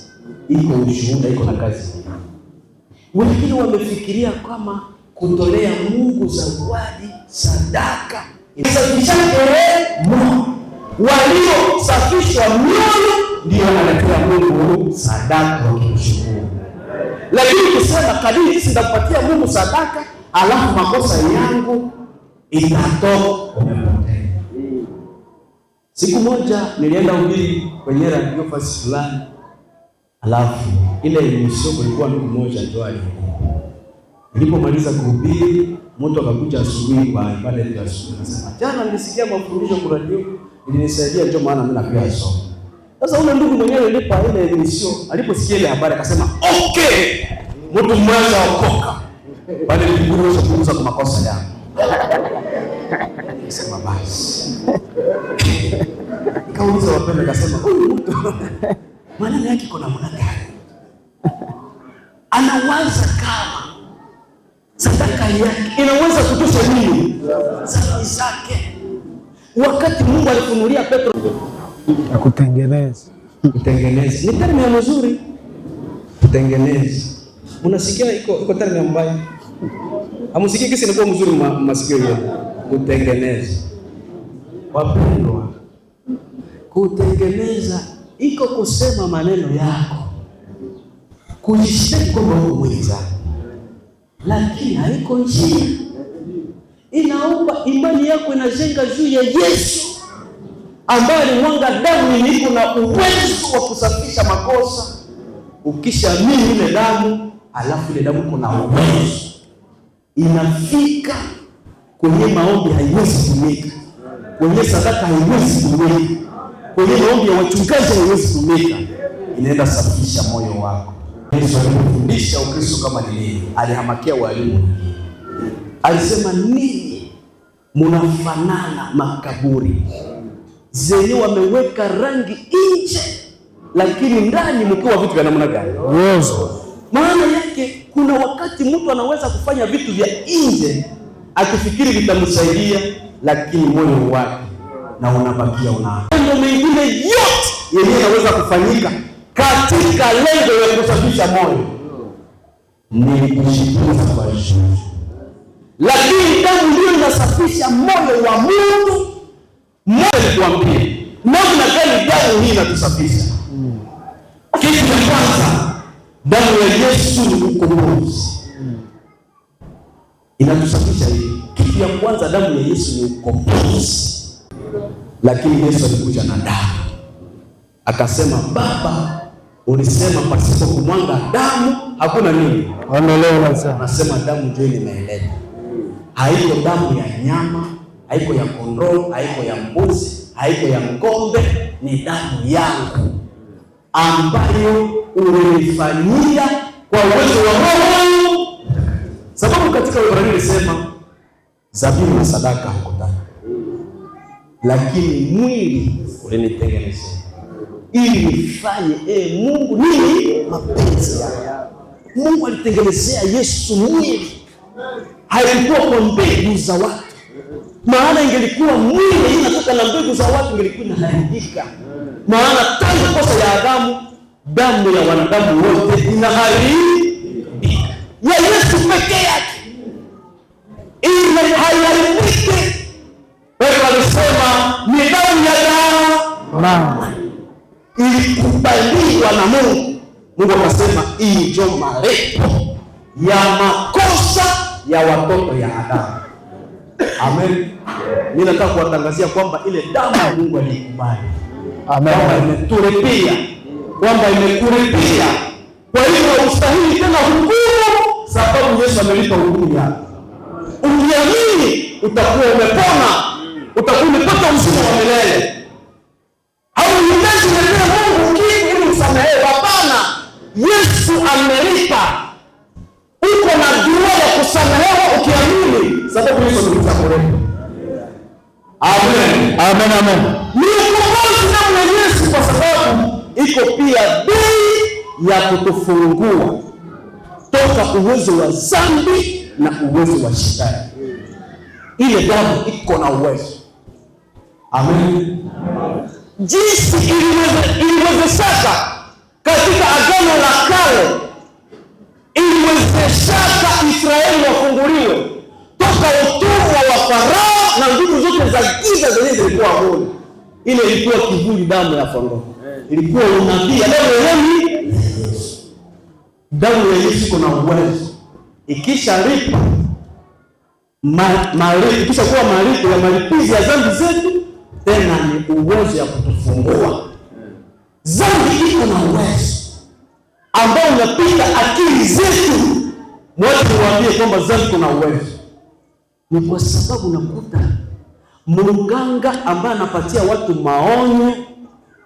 iko ushuhuda, iko na kazi. Wengine wamefikiria kama kutolea Mungu zawadi, sadaka inasafisha moyo. Waliosafishwa mioyo ndio wanaletea Mungu sadaka wakimshukuru. Lakini ukisema kadiri jinsi nitakupatia Mungu sadaka alafu makosa yangu itatoka, umepotea. Siku moja nilienda ubiri kwenye radio fasi fulani, alafu ile emission kulikuwa ndugu mmoja ndio alikuwa. Nilipomaliza kuhubiri, mtu akakuja asubuhi kwa ibada ya asubuhi, akasema, jana nilisikia mafundisho kwa radio, ilinisaidia, ndio maana mimi napia somo. Sasa ule ndugu mwenyewe nilipa ile emission, aliposikia ile habari akasema, okay, mtu mmoja aokoka bali nilikuwa kuuza kwa makosa yangu. Sema basi. Kauliza wapenda, akasema, huyu mtu maneno yake kuna namna gani? Anawaza kama sadaka yake inaweza kutosha nini dhambi zake. Wakati Mungu alifunulia Petro kutengeneza ni termi ya mzuri, kutengeneza. Unasikia iko termi mbaya, amusikie kisi ni mzuri masikio yenu. Kutengeneza, wapendwa, kutengeneza iko kusema maneno yako, kujishtaki kwamba wewe mwenzako, lakini haiko njia. Inaomba imani yako inajenga juu ya Yesu ambaye ni mwanga damu, iko na uwezo wa kusafisha makosa. Ukishaamini ile damu, alafu ile damu kuna uwezo, inafika kwenye maombi, haiwezi kumeka kwenye sadaka, haiwezi kumeka kwenye maombi ya wachungaji, haiwezi kumeka, inaenda safisha moyo wako. Yesu alifundisha Ukristo kama nini, alihamakia walimu wengine. Alisema, ninyi mnafanana makaburi zenye wameweka rangi nje, lakini ndani mkiwa vitu vya namna gani? uwezo. Maana yake kuna wakati mtu anaweza kufanya vitu vya nje akifikiri vitamsaidia, lakini moyo wake na unabakia mambo mengine yote yenyewe yanaweza kufanyika katika lengo la kusafisha moyo, ni kujifunza kwa Yesu. Lakini damu ndio inasafisha moyo wa Mungu. Moyo kuambia namna gani damu hii inatusafisha. Kitu cha kwanza, damu ya Yesu ni ukombozi, inatusafisha hivi. Kitu ya kwanza, damu ya Yesu ni ukombozi. Lakini Yesu alikuja na damu, akasema, Baba, Ulisema pasipo kumwanga damu hakuna nini? Ondoleo sana. Nasema damu ndio nimeeleta. Haiko damu ya nyama, haiko ya kondoo, haiko ya mbuzi, haiko ya ng'ombe, ni damu yangu ambayo ulinifanyia kwa uwezo wa Roho. Sababu katika Waebrania ilisema zabibu na sadaka hukutaka, lakini mwili ulinitengenezea ili nifanye Mungu nini? Mapenzi yako. Mungu alitengenezea Yesu mwili, haikuwa kwa mbegu za watu, maana ingelikuwa mwili inatoka na mbegu za watu ingelikuwa inaharibika. Maana tangu kosa ya Adamu, damu ya wanadamu wote inaharibika. Ya Yesu pekee yake ile haiharibiki. Wewe walisema ni damu ya damu ilikubaliwa na Mungu. Mungu akasema hii ndio malipo ya makosa ya watoto ya Adamu. Amen. Mimi nataka kuwatangazia kwamba ile damu ya Mungu alikubali. Amen. Kwamba imetulipia, kwamba imekulipia. Kwa hiyo ustahili tena hukumu, sababu Yesu amelipa hukumu yako. Ukiamini utakuwa umepona, utakuwa umepata uzima wa milele. Hauhitaji kuomba Mungu ili usamehewe. Hapana. Yesu amelipa. Uko na dua ya kusamehewa ukiamini, sababu Yesu amekusamehe. Amen. Amen, amen. Ni ukombozi damu ya Yesu, kwa sababu iko pia bei ya kutufungua toka uwezo wa dhambi na uwezo wa shetani. Ile damu iko na uwezo. Amen. Jinsi iliwezeshaka katika Agano la Kale, iliwezeshaka Israeli wafunguliwe toka utumwa wa Farao na nguvu zote za giza zenye zilikuwa ngoni. Ile ilikuwa kivuli, damu ya kondoo. Ilikuwa unabii, damu ya Yesu iko na uwezo. Ikisha lipa ikisha kuwa malipo ya malipizi ya dhambi zetu, tena ni uwezo ya kutufungua. Dhambi iko na uwezo ambao unapita akili zetu. Mwache niwaambie kwamba dhambi iko na uwezo. Ni kwa sababu nakuta mganga ambaye anapatia watu maonyo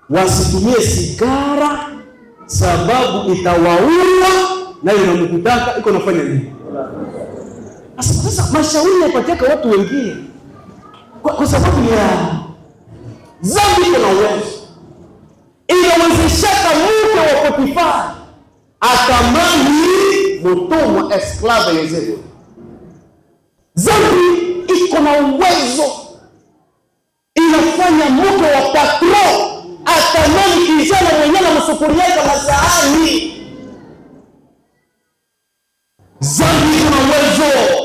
wasitumie sigara sababu itawaua, na ile namkutaka iko nafanya nini? Sasa mashauri yapatiaka watu wengine kwa sababu ya dhambi iko na uwezo. Inawezeshaka mke wa Potifari atamani mtumwa esclave Yosefu. Dhambi iko na uwezo, inafanya mke wa patro atamani kijana mwenyewe na msufuria kama sahani. Dhambi iko na uwezo.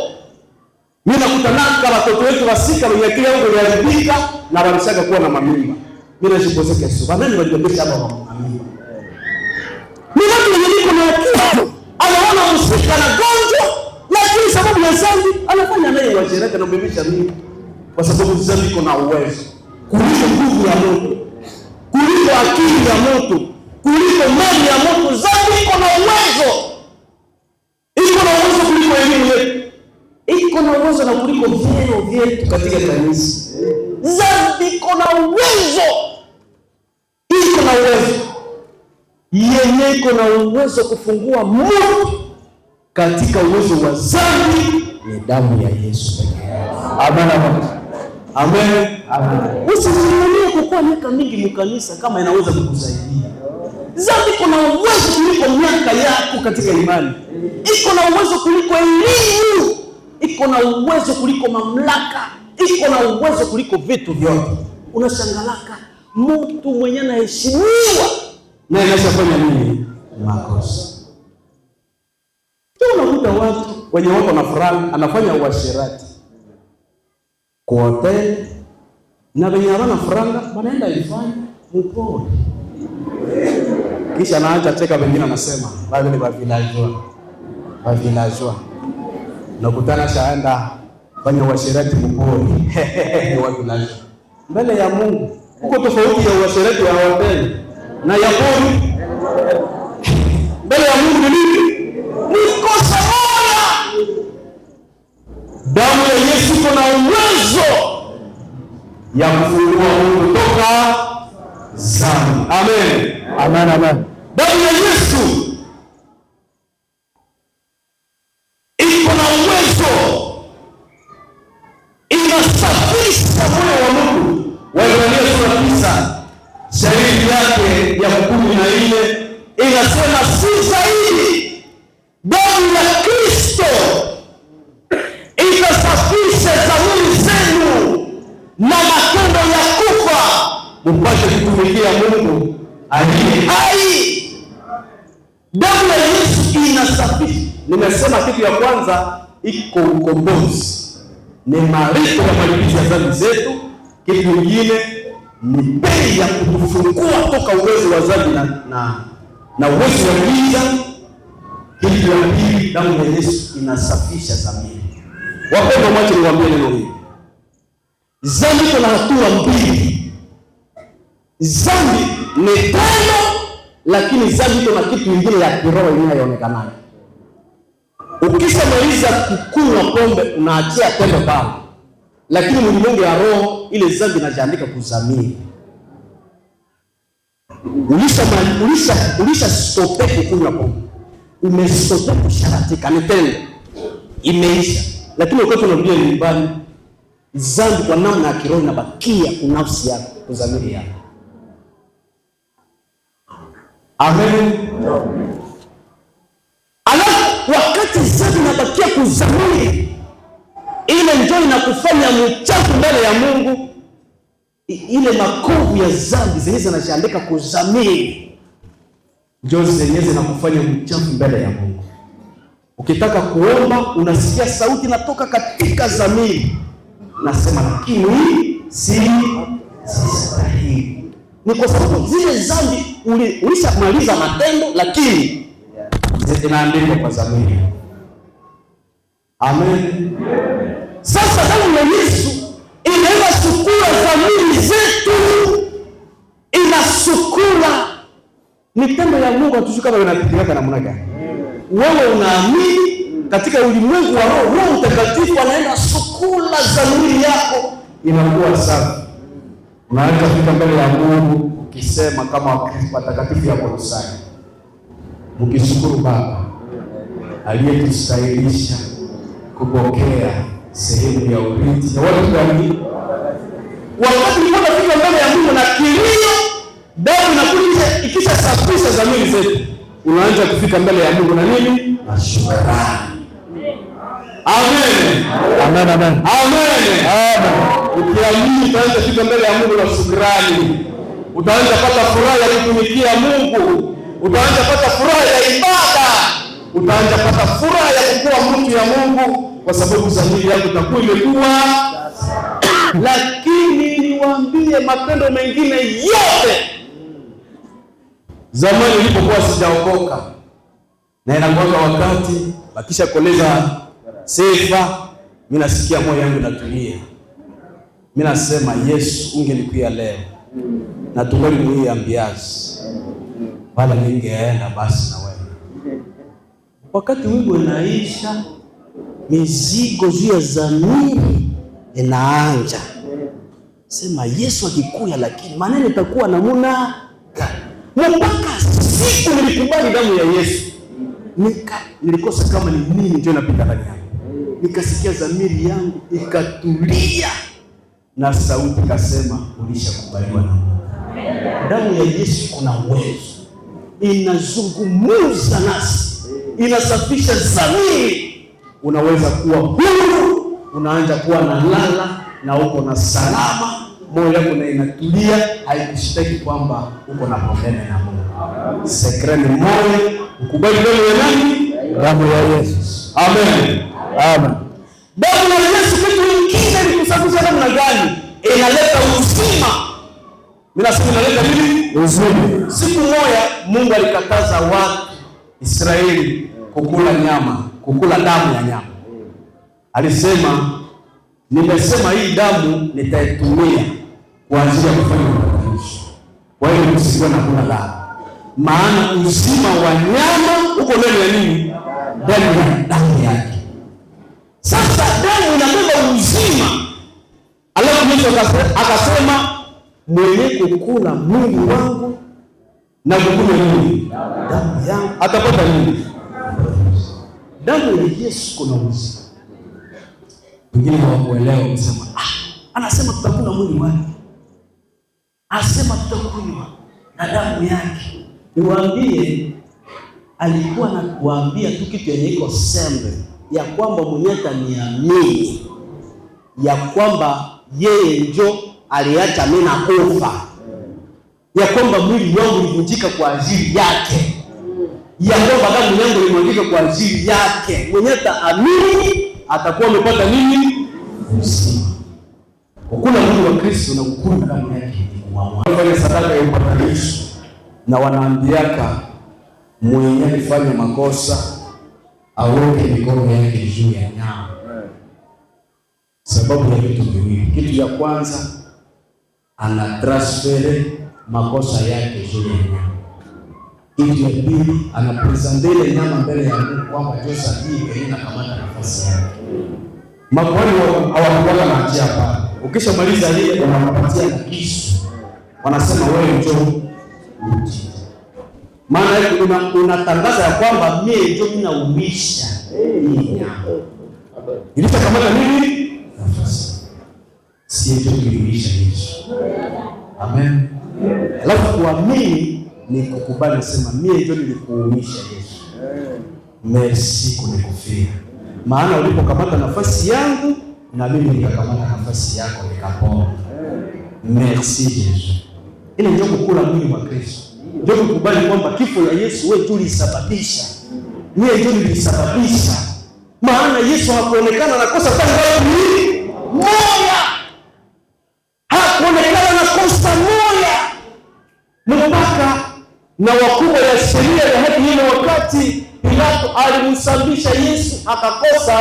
Mimi nakutanaka watoto wetu wasika wenye akili yangu iliharibika na walishaga kuwa na mamimba. Mimi najipoza kesho. Bana nilibadilisha hapa mamimba. Mimi ndio niko na akili. Anaona msika na gonjwa, lakini sababu ya dhambi anafanya naye wajiraka na kubebisha mimi. Kwa sababu dhambi iko na uwezo kuliko nguvu ya Mungu, kuliko akili ya mtu, kuliko mali ya mtu. Dhambi iko na uwezo. Iko na uwezo kuliko elimu yetu. Iko na uwezo na kuliko vyeo vyetu katika kanisa. Dhambi iko na uwezo. Iko na uwezo. Yenye iko na uwezo kufungua mtu katika uwezo wa dhambi ni damu ya Yesu pekee. Amen. Amen. Amen. Usijivunie kukuwa miaka mingi mkanisa kama inaweza kukusaidia. Dhambi iko na uwezo kuliko miaka yako katika imani. Iko na uwezo kuliko elimu. Iko na uwezo kuliko mamlaka. Iko na uwezo kuliko vitu vyote. Unashangalaka mtu mwenye anaheshimiwa na anashafanya nini? Makosa. Unakuta watu wenye wako na furaha anafanya uasherati kwa hoteli, na wenye hawana furaha wanaenda ifanye mpole, kisha anaacha cheka. Wengine anasema bado ni bavilajwa nakutana shaenda fanya uasherati mpole ni watu lazima mbele ya Mungu. Huko tofauti ya uasherati wa hoteli na ya pori. Mbele ya Mungu ni nini? Ni kosa moja. Damu ya Yesu iko na uwezo ya kufungua Mungu toka dhambi. Amen. Amen, amen. Damu ya Yesu iko na uwezo, inasafisha moyo wa Mungu. Waebrania sura 9 shairi yake ya 14 inasema, si zaidi damu ya Kristo itasafisha dhamiri zenu na matendo ya kufa, mpate kutumikia Mungu aliye hai. Damu ya Yesu inasafisha. Nimesema kitu ya kwanza iko ukombozi, ni malipo ya malipizi ya dhambi zetu. Kitu kingine ni bei ya kutufungua toka uwezo wa dhambi na uwezo wa giza. Kitu ya pili, damu ya Yesu inasafisha dhamiri. Wapendwa, mwache niwaambie neno hili. Dhambi kuna hatua mbili. Dhambi ni tendo, lakini dhambi kuna kitu kingine ya kiroho inayoonekana. Ukishamaliza kukunywa pombe unaachia tendo pale, lakini ulimwengu ya roho ile dhambi inajiandika kuzamini. Ulisha stope kukunywa pombe, umestope kusharatika, ni tendo imeisha, lakini wakati unarudia nyumbani, dhambi kwa namna ya kiroho inabakia kunafsi yako, kuzamini yako. Amen. Alafu wakati dhambi inabakia kuzamini, ile ndio inakufanya mchafu mbele ya Mungu. Ile makovu ya dhambi zenyewe zinajiandika kuzamini, ndio zenyewe zinakufanya mchafu mbele ya Mungu. Ukitaka kuomba unasikia sauti inatoka katika dhamiri, nasema lakini sistahili. Ni kwa sababu zile dhambi ulishamaliza matendo, lakini zinaandikwa kwa dhamiri. Amen. Sasa damu ya Yesu inasukula dhamiri zetu, inasukula mitendo ya Mungu. Hatujui kama inapitika namna gani. Wewe unaamini katika ulimwengu wa roho, Roho Mtakatifu anaenda sukula dhamiri yako, inakuwa safi. Unaweza kufika mbele ya Mungu ukisema kama watakatifu ya Kolosai, mkishukuru Baba aliyetustahilisha kupokea sehemu ya urithi ya watu gani. Wakati unapofika mbele ya Mungu na kilio, damu inakuja ikishasafisha dhamiri zetu, unaanza kufika mbele ya Mungu na nini? Na shukrani. Amen. Amen, amen. Amen. Ukiamini utaanza kufika mbele ya Mungu na shukrani. Utaanza pata furaha ya kutumikia Mungu. Utaanza pata furaha ya ibada. Utaanza pata furaha ya kuwa mtu ya Mungu, kwa sababu dhamiri yako itakuwa imekuwa. Lakini niwaambie matendo mengine yote, zamani nilipokuwa sijaokoka, na inakuwa wakati bakisha koleza sifa, mimi nasikia moyo wangu unatulia. Mimi nasema Yesu, ungelikuwa leo na tungali mwenye ambiazi, bala ningeenda basi na wewe. Wakati wimbo unaisha, mizigo juu ya dhamiri inaanja. Sema Yesu akikuya, lakini maneno itakuwa namuna gani? Mpaka siku nilikubali damu ya Yesu, nilikosa kama ni nini ndio napita ndani yangu. Nikasikia dhamiri yangu ikatulia, na sauti kasema ulishakubaliwa na Mungu. Damu ya Yesu kuna uwezo, inazungumza nasi, inasafisha dhamiri. Unaweza kuwa huru, unaanza kuwa na lala na uko na salama, moyo wako na inatulia, haikushtaki kwamba uko na probleme na Mungu. Sekreni moyo, ukubali damu ya nani? Damu ya Yesu. Amen. Amen. Damu ya Yesu kitu kingine ni kusafisha namna gani? Inaleta uzima. Mimi nasema inaleta nini? Uzima. Siku moja Mungu alikataza watu Israeli kukula nyama, kukula damu ya nyama. Alisema, nimesema hii damu nitaitumia kwa ajili ya kufanya upatanisho. Kwa hiyo msiwe na kula damu. maana uzima wa nyama uko ndani ya nini? Ndani ya damu yake. Sasa damu inabeba uzima. Alafu Yesu akasema mwenye kukula mwili wangu na kukunywa nini? Damu yangu atapata nini? Damu ya Yesu kuna uzima. Wengine hawakuelewa, kusema anasema tutakula mwili wake, anasema tutakunywa na damu yake. Niwaambie, alikuwa anakuambia tu kitu yenye iko sembe ya kwamba mwenye ataniamini ya kwamba yeye ndio aliacha mimi na kufa, ya kwamba mwili wangu ulivunjika kwa ajili yake, ya kwamba damu yangu ilimwagika kwa ajili yake. Mwenye ataamini atakuwa amepata nini? Uzima. Kukula mwili wa Kristo na kukula damu yake ni kuamua sadaka ya upatanisho. Na wanaambiaka mwenye alifanya makosa aweke mikono yake juu ya nyama, sababu ya vitu viwili. Kitu ya kwanza, ana transfere makosa yake juu ya nyama. Kitu ya pili, anapresente ile nyama mbele ya Mungu kwamba Josa hii inakamata nafasi yake. Makuhani hawakuwa na hatia pale. Ukishamaliza ile wanampatia na kisu, wanasema wewe njoo uti. Maana unatangaza ya kwamba mimi ndio ninaumisha hii nyama. Ilichokamata nini? Nafasi. Si ndio kuimisha Yesu. Amen. Alafu kuamini ni kukubali, sema mimi ndio nilikuumisha Yesu. Merci kunikufia. Maana ulipokamata nafasi yangu na mimi nikakamata nafasi yako nikapona. Merci Yesu. Ile ndio kukula mwili wa Kristo. Ndio kukubali kwamba kifo ya Yesu wewe tulisababisha. Wewe ndio ulisababisha. Maana Yesu hakuonekana na kosa tangu mwili moja. Hakuonekana na kosa moja. Mpaka na wakubwa ya sheria ya haki ile wakati Pilato alimsambisha Yesu akakosa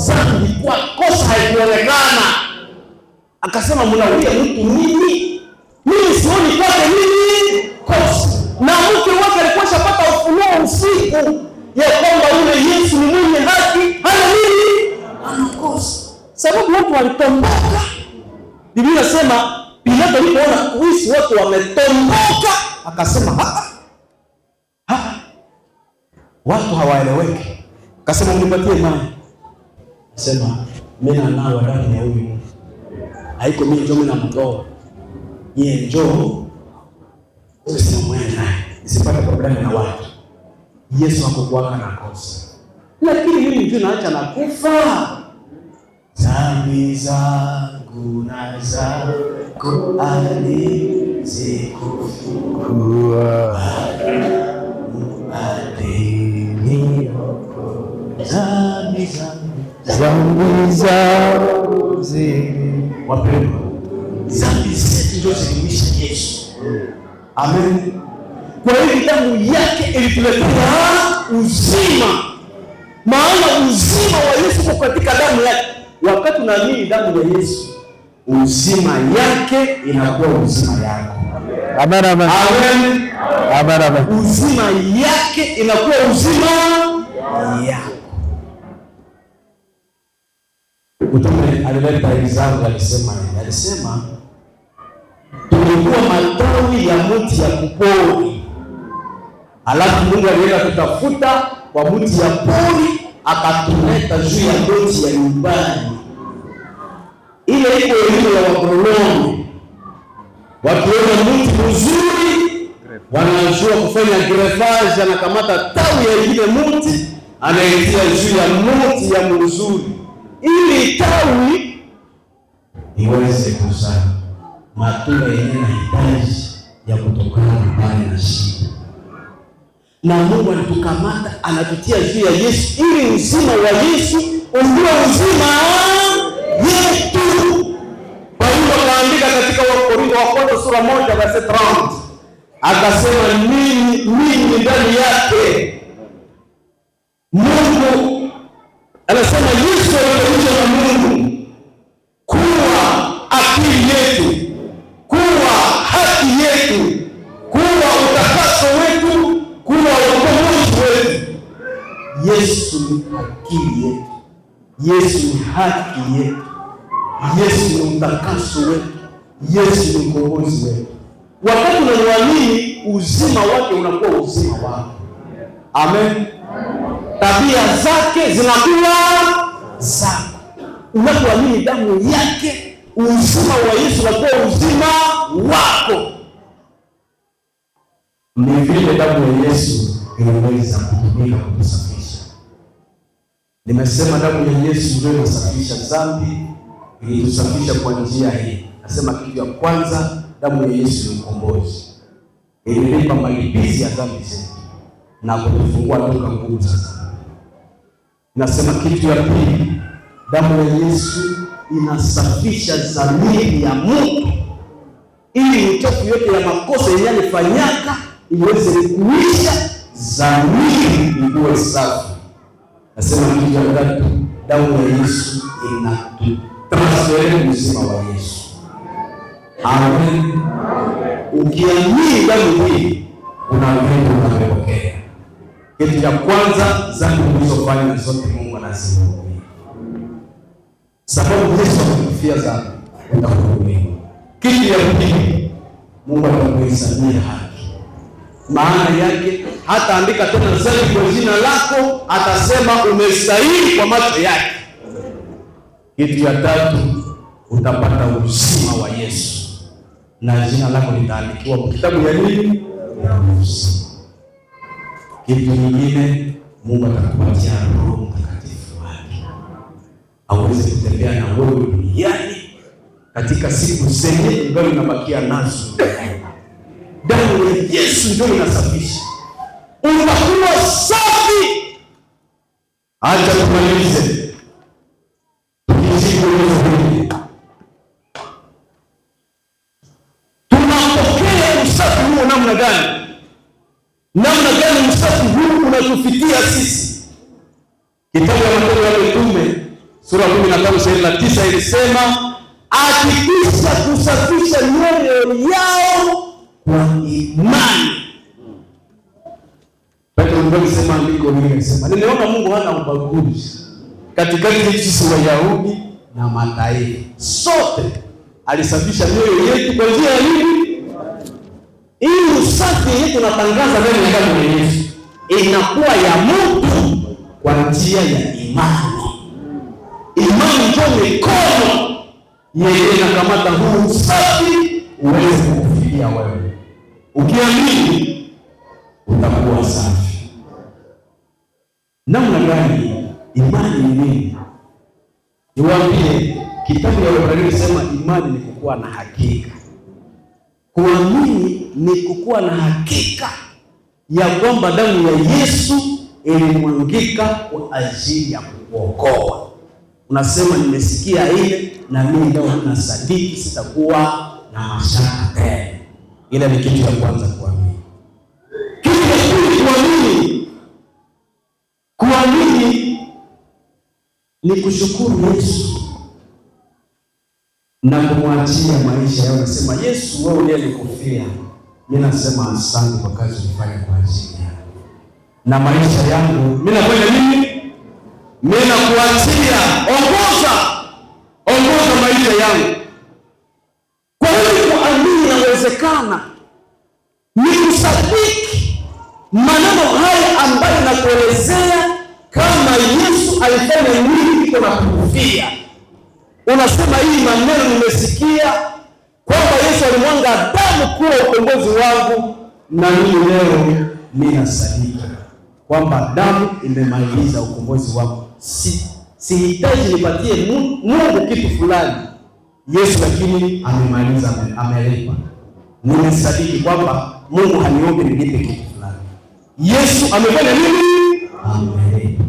dhambi kwa kosa haikuonekana. Akasema mnaulia mtu nini? Mimi sioni kwake nini kosa. Na mke wake alikuwa shapata ufunuo usiku ya kwamba yule Yesu ni mwenye haki, hana nini? Ana kosa. Sababu watu walitomboka. Biblia inasema Pilato alipoona kuishi watu wametomboka, akasema watu hawaeleweki. Akasema mnipatie maji. Akasema mimi nanawa damu ya huyu. Haiko mimi ndio mimi namtoa. Yeye njoo. Sasa mwenda. Isipate problemu na watu. Yesu hakukuwa na kosa. Lakini mimi ndio naacha na kufa. Dhambi zangu na zako alizikufungua. Dhambi zangu wapendwa, dhambi zetu ndio zilimisha Yesu. Amen. Kwa hiyo damu yake ilituletea uzima. Maana uzima wa Yesu uko katika damu yake. Wakati unaamini damu ya Yesu, uzima yake inakuwa uzima yako. Amen, amen. Amen. Amen, amen. Uzima yake inakuwa uzima yako. Mtume alileta example, alisema tulikuwa matawi ya mti ya kupori, alafu Mungu alienda kutafuta kwa mti ya pori akatuleta juu ya mti ya nyumbani. Ile iko elimu ya wagronomi. Wakiona mti mzuri wanajua kufanya greffage, anakamata tawi ya ile mti anaitia juu ya mti ya mzuri, ili tawi iweze kuzaa matunda yenye mahitaji ya kutokana na na shida. Na Mungu alitukamata anatutia juu ya Yesu, ili uzima wa Yesu ndio uzima yetu. Paulo akaandika katika Wakorintho wa kwanza sura 1 verse 30, akasema mimi ndani yake Mungu anasema Yesu alikuja na Mungu kuwa akili yetu, kuwa haki yetu, kuwa utakaso Yesu ni akili yetu, Yesu ni haki yetu, Yesu ni utakaso wetu, Yesu ni ukombozi wetu. Wakati unamwamini, uzima wake unakuwa uzima wako. Amen. Tabia zake zinakuwa zako. Unapoamini damu yake, uzima wa Yesu unakuwa uzima wako. Ni vile damu ya Yesu inaweza kutumika kutusafisha. Nimesema damu ya Yesu ndio inasafisha dhambi, ilitusafisha kwa njia hii. Nasema kitu ya kwanza, damu ya Yesu ni ukombozi. Ililipa malipizi ya dhambi zetu na kutufungua toka nguvu za dhambi. Nasema kitu ya pili, damu ya Yesu inasafisha dhamiri ya mtu ili uchafu yote ya makosa yanayofanyaka iweze kuisha, dhamiri iwe safi. Nasema kitu ya tatu, damu ya Yesu inatutransferi uzima wa Yesu. Amen. Ukiamini damu hii, unaamini unapokea. Kitu cha kwanza, dhambi ulizofanya zote Mungu anazisamehe. Sababu Yesu alikufia dhambi, utahukumiwa. Kitu ya pili, Mungu atakuhesabia haki. Maana yake hataandika tena dhambi kwa jina lako, atasema umestahili kwa macho yake. Kitu ya tatu, utapata uzima wa Yesu na jina lako litaandikiwa kwa kitabu ya nini? Ya uzima. Kitu kingine, Mungu atakupatia Roho Mtakatifu wake aweze kutembea na wewe duniani katika siku zenye ambazo unabakia nazo. Damu ya Yesu ndio inasafisha, unakuwa safi. Acha tumalize tunapokea usafi huo namna gani? Namna gani usafi huu unatufikia sisi? Kitabu ya Matendo ya Mitume sura 15:29 ilisema, akikwisha kusafisha mioyo yao kwa imani. Petro ndio alisema, andiko hili linasema, nimeona Mungu hana ubaguzi katikati yetu sisi Wayahudi na mataifa. Sote alisafisha mioyo yetu kwa njia ya nini? Hii usafi yetu natangaza ndani ya damu ya Yesu inakuwa ya mtu kwa njia ya imani. Imani ndio mikono yeye inakamata huu usafi uweze kufikia wewe. Ukiamini utakuwa safi. Namna gani? Imani ni nini? Niwaambie, kitabu ya Waebrania inasema imani ni kukuwa na hakika. Kuamini ni kukuwa na hakika ya kwamba damu ya Yesu ilimwangika kwa ajili ya kukuokoa. Unasema nimesikia ile na mimi leo nasadiki, sitakuwa na mashaka tena. Ile ni kitu cha kwanza, kuamini. Kitu cha pili, kuamini. Kuamini ni kushukuru Yesu na kumwachia maisha yao. Nasema Yesu, wewe ndiye ulikufia. Mimi nasema asante kwa kazi ulifanya kwa ajili yangu. Na maisha yangu mimi nakwenda nini? Mimi nakuachia. Ongoza maisha yangu. Kwa hiyo kuamini inawezekana. Ni kusadiki maneno haya ambayo nakuelezea kama Yesu alifanya nini iko na kufia. Unasema hii maneno nimesikia kwamba Yesu alimwanga damu kuwa ukombozi wangu, na mimi leo ninasadiki kwamba damu imemaliza ukombozi wangu. Sihitaji nipatie Mungu kitu fulani. Yesu lakini amemaliza, amelipa. Nimesadiki kwamba Mungu haniombi nilipe kitu fulani. Yesu amefanya nini? Amelipa.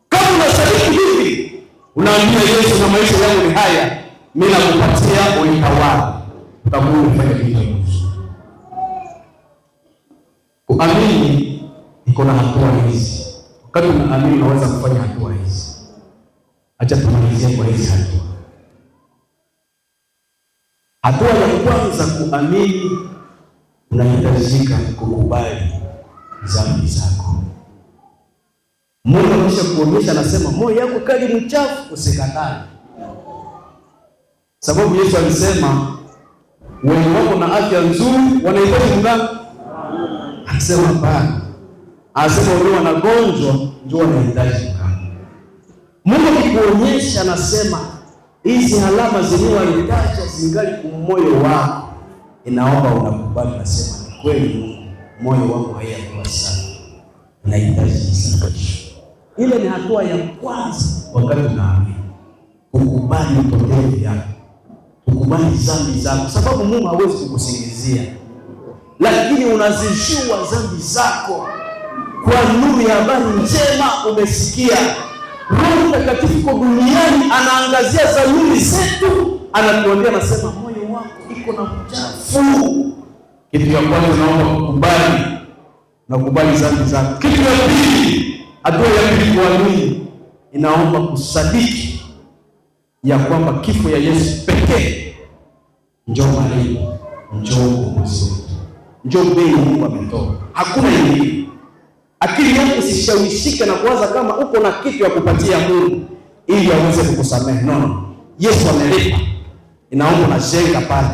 Kama unasadiki hivi, unaambia Yesu, na maisha yangu ni haya, mimi nakupatia unitawale. Utakuwa umefanya kitu kizuri. Kuamini iko na hatua hizi. Wakati unaamini unaweza kufanya hatua hizi. Acha tumalizie kwa hizi hatua. Hatua ya kwanza, kuamini, unahitajika kukubali dhambi zako. Mungu akisha kuonyesha anasema moyo yako kali mchafu, usikatae. Sababu Yesu alisema wenye wako na afya nzuri wanahitaji mganga. Anasema hapana. Anasema wale wanagonjwa ndio wanahitaji mganga. Mungu akikuonyesha anasema hizi alama zenyewe alitaja zingali kwa moyo wako. Inaomba unakubali, nasema ni kweli Mungu, moyo wangu haiyakuwa safi. Nahitaji kusafisha. Ile ni hatua ya kwanza wakati unaamini. Ukubali upotevu yako. Ukubali dhambi zako, sababu Mungu hawezi kukusingizia. Lakini unazijua dhambi zako kwa nuru ya habari njema umesikia. Roho Mtakatifu kwa duniani anaangazia Zayuni zetu, anatuambia anasema moyo wako iko na uchafu. Kitu ya kwanza naomba kukubali na kukubali dhambi zako. Kitu ya pili, hatua ya pili kuamini, inaomba kusadiki ya kwamba kifo ya Yesu pekee njoo malipo, njoo ukombozi, njoo bei Mungu ametoa. Hakuna ingine. Akili yako isishawishike na kuwaza kama uko na kitu ya kupatia Mungu ili aweze kukusamehe. No. Yesu amelipa. Inaomba na jenga pale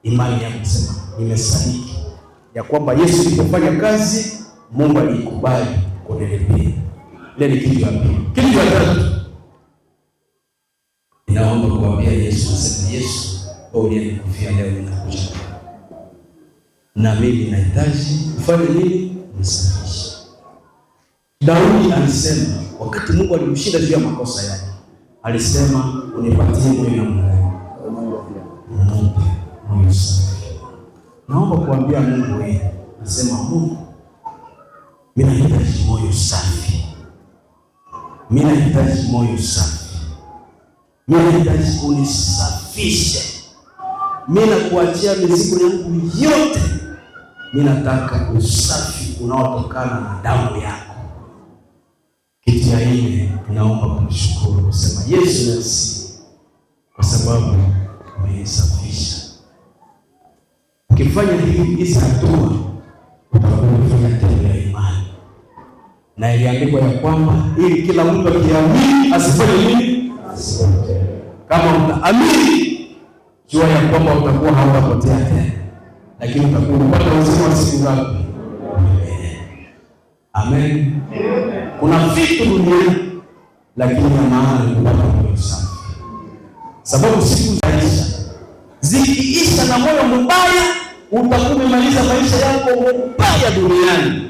imani yako, kusema nimesadiki ya kwamba Yesu alipofanya kazi Mungu alikubali kunilipia. Ile ni kitu ya pili. Kitu ya tatu, inaomba kuambia Yesu, nasema Yesu, wewe uliyenikufia leo ninakuja. Na mimi nahitaji ufanye nini? Nisafishe. Daudi alisema wakati Mungu alimshinda juu ya makosa yake, alisema unipatie moyo na moyo safi. Naomba kuambia Mungu wewe, nasema Mungu, mimi nahitaji moyo safi. Mimi nahitaji moyo safi. Mimi nahitaji unisafishe. Mimi nakuachia mizigo yangu yote. Mimi nataka usafi unaotokana na damu yako. Kitu ya nne, naomba kumshukuru, kusema Yesu nasi kwa sababu umenisafisha. Ukifanya hivi, hizi hatua utakuwa umefanya tendo la imani. Na iliandikwa ya kwamba ili kila mtu akiamini asifanye nini? Asipotee. Kama utaamini, jua ya kwamba utakuwa hautapotea tena, lakini utakuwa unapata uzima wa siku ngapi? Amen. Kuna vitu duniani lakini ya maana ni kupata moyo safi. Sababu siku zinaisha. Zikiisha na moyo mbaya, utakuwa umemaliza maisha yako mbaya duniani.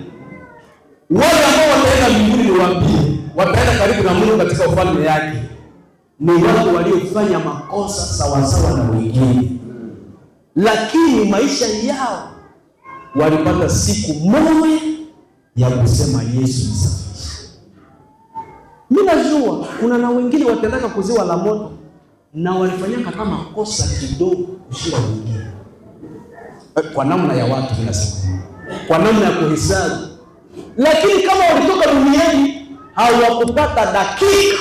Wale ambao wataenda mbinguni ni wapi? Wataenda karibu na Mungu katika ufalme yake. Ni wale waliofanya makosa sawa sawa na wengine, lakini maisha yao walipata siku moja ya kusema Yesu nisafishe. Mimi najua kuna na wengine watendaka kuziwa la moto na walifanyaka kama kosa kidogo kushinda wengine. Kwa namna ya watu ninasema, kwa namna ya kuhesabu. Lakini kama walitoka duniani hawakupata dakika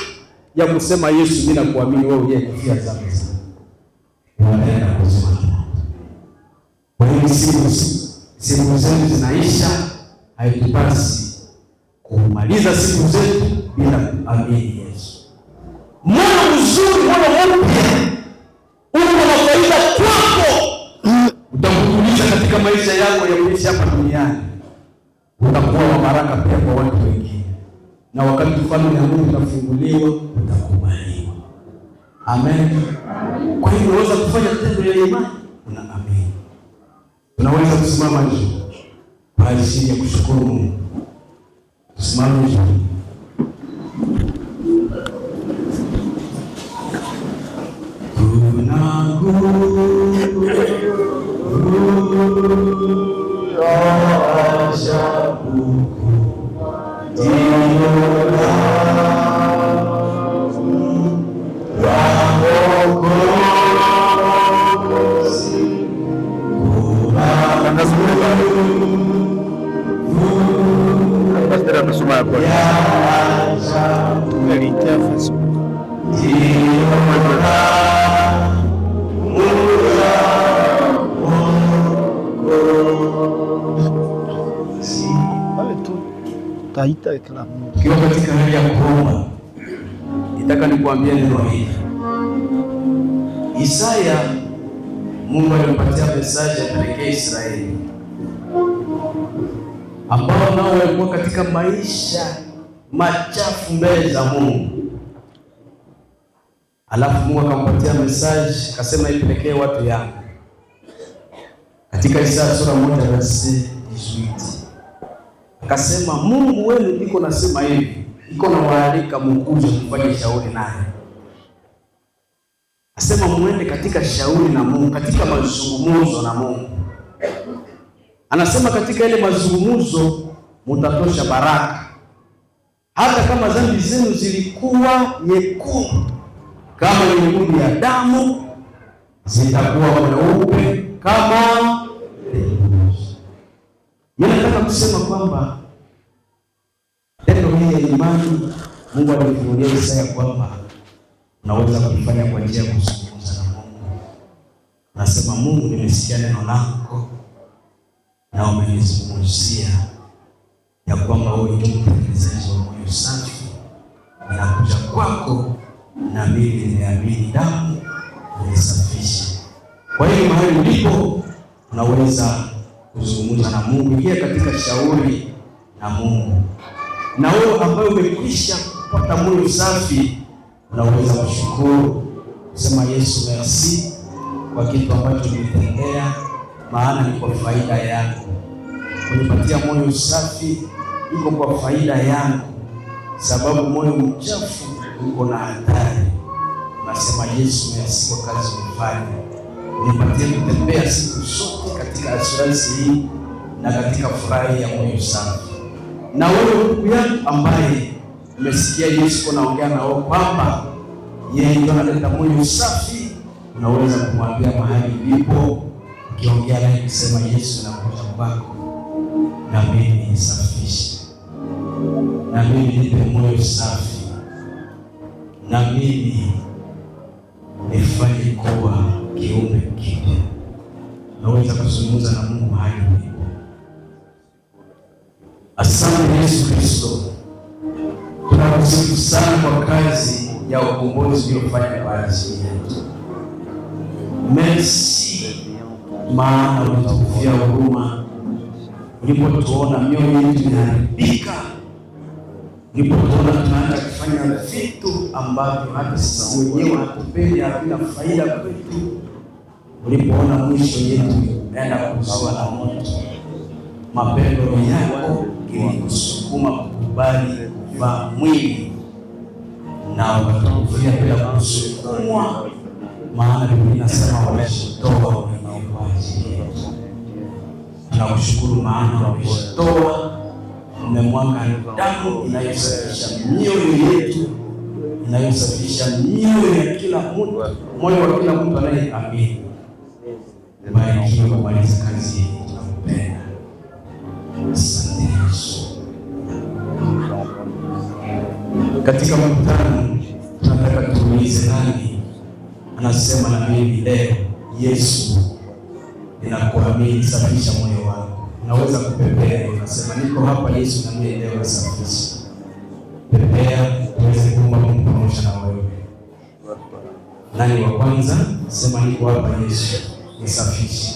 ya kusema Yesu, mimi nakuamini wewe uliyekufia dhambi zangu. Wanaenda kuzima. Kwa hiyo siku zetu zinaisha, haitupasi kumaliza siku zetu bila kuamini Yesu. Moyo mzuri, moyo mpya, uko na faida kwako. Utakutuliza katika maisha yako ya kuishi hapa duniani. Utakuwa wa baraka pia kwa watu wengine. Na wakati ufalme wa Mungu utafunguliwa, utakubaliwa. Amen. Kwa hiyo unaweza kufanya tendo ya imani, unaamini. Unaweza kusimama juu kwa ajili ya kushukuru Mungu. Tusimame juu. Ukiwa katika hali ya kuomba, nitaka nikuambia neno hili. Isaya, Mungu alimpatia mesaji apelekee Israeli, ambao nao walikuwa katika maisha machafu mbele za Mungu. Alafu Mungu akampatia mesaji, akasema ipelekee watu yangu. Katika Isaya sura 1:18 akasema, Mungu wenu iko nasema hivi, iko na waalika mkuje kufanya shauri naye. Asema muende katika shauri na Mungu, katika mazungumzo na Mungu. Anasema katika ile mazungumzo mtatosha baraka, hata kama dhambi zenu zilikuwa nyekundu kama nyekundu ya damu, zitakuwa mweupe kama. Mimi nataka kusema kwamba tendo hili ya imani Mungu alifunulia Isaya kwamba unaweza kufanya kwa njia ya kuzungumza na Mungu. Nasema, Mungu, nimesikia neno lako na umenizungumzia ya kwamba wewe ni mtekelezaji wa moyo safi. Ninakuja kwako na mimi nimeamini damu unisafisha. Kwa hiyo mahali ulipo unaweza kuzungumza na Mungu, ingia katika shauri na Mungu. Na wewe ambaye umekwisha kupata moyo safi, unaweza kushukuru, kusema Yesu, merci kwa kitu ambacho umetendea, maana ni kwa faida yangu. Unipatia moyo safi, iko kwa faida yangu, sababu moyo mchafu uko na hatari. Unasema Yesu, merci kwa kazi umefanya. Unipatie kutembea siku zote katika assurance hii na katika furaha ya moyo safi. Na wewe ndugu yangu ambaye umesikia Yesu anaongea na wewe kwamba yeye ndio analeta moyo safi, unaweza kumwambia mahali ulipo, ukiongea naye kusema, Yesu, nakuja kwako na mimi nisafishe, na mimi nipe moyo safi, na mimi nifanye kuwa kiumbe kipya. Unaweza kuzungumza na Mungu mahali ulipo. Asante Yesu Kristo, tunakusifu sana kwa kazi ya ukombozi uliyofanya kwa ajili yetu. Merci, maana ulitufia huruma ulipotuona mioyo yetu inaharibika, ulipotuona tunaanza kufanya vitu ambavyo hata sisi wenyewe hatupendi, havina faida kwetu. Ulipoona mwisho yetu naenda kuziwa na moto, mapendo yako ilikusukuma kukubali kuvaa mwili na ukatufia bila kusukumwa, maana Biblia inasema wameshitoa wenyewe kwa ajili yetu. Tunakushukuru maana wameshitoa, umemwaga damu inayosafisha mioyo yetu, inayosafisha mioyo ya kila mtu, moyo wa kila mtu anayeamini. Barikiwa kumaliza kazi hii, tunakupenda. Asante Yesu. Katika mkutano tunataka tuulize, nani anasema na mimi leo, Yesu, ninakuamini, safisha moyo wangu. Unaweza kupepea, unasema niko hapa Yesu, na mimi leo nasafisha. Pepea tuweze kuomba Mungu pamoja na wewe. Nani wa kwanza? Sema niko hapa Yesu, nisafishe.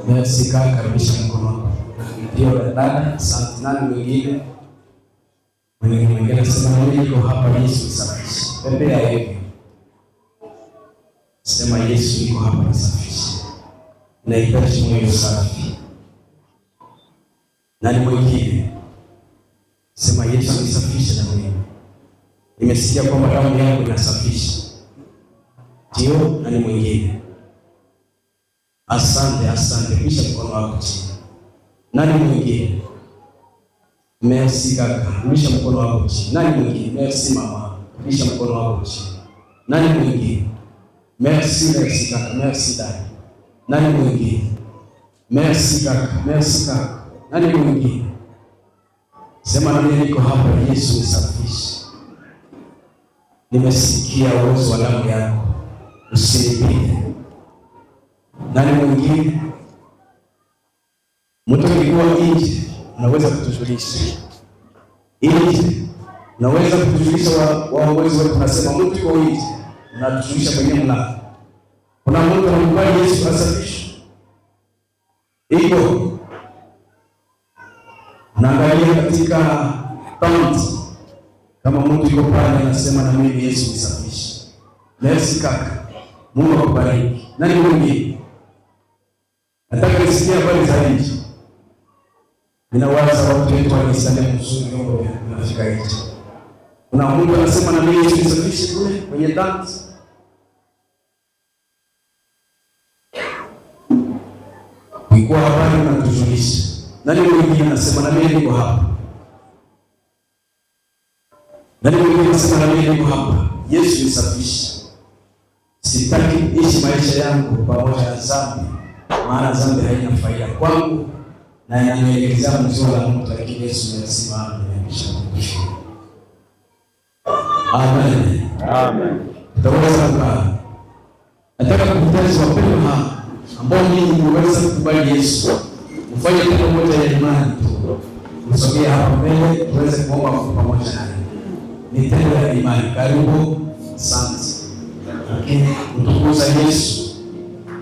Merci kaka, karibisha mkono wako. Ndio dada, asante. Nani mwingine? Mwingine sema niko hapa Yesu, nisafishe. Pepea hivi. Sema Yesu, niko hapa nisafishe. Nahitaji moyo safi. Nani mwingine? Sema Yesu, nisafishe na mimi. Nimesikia kwamba damu yako inasafisha. Ndio. Nani mwingine? Asante, asante. Kisha mkono wako chini. Nani mwingine? Merci kaka. Kisha mkono wako chini. Nani mwingine? Merci mama. Kisha mkono wako chini. Nani mwingine? Merci, merci kaka. Merci dada. Nani mwingine? Merci kaka. Merci kaka. Nani mwingine? Sema na mimi niko hapa Yesu, nisafishe. Nimesikia uwezo wa damu yako, usinipige. Nani mwingine? Mtu alikuwa nje, unaweza kutujulisha. Ili unaweza kutujulisha waongozi wetu, tunasema mtu yuko nje, unatujulisha kwenye mlango. Kuna mtu anamkubali Yesu asafishwe. Iko naangalia katika kaunti, kama mtu yuko pale anasema na mimi Yesu nisafishe. Merci kaka. Mungu akubariki. Nani mwingine? Nataka nisikie habari za nje. Ninawaza watu wetu walisalia mzuri ndio wanafika nje. Kuna mtu anasema na mimi Yesu nisafishe kule kwenye dance. Niko hapa na kujulisha. Nani mwingine anasema na mimi niko hapa? Nani mwingine anasema na mimi niko hapa? Yesu nisafishe. Sitaki ishi maisha yangu pamoja na dhambi, maana dhambi haina faida kwangu na inanielekeza mzuri wa Mungu, lakini Yesu anasimama nimeshakufa. Amen. Amen. Tutaweza kukaa. Nataka kukutanisha wapendwa ambao ninyi mweza kukubali Yesu. Mfanye tendo moja ya imani tu. Msogee hapa mbele tuweze kuomba pamoja naye. Ni tendo la imani. Karibu. Asante. Lakini mtukuza Yesu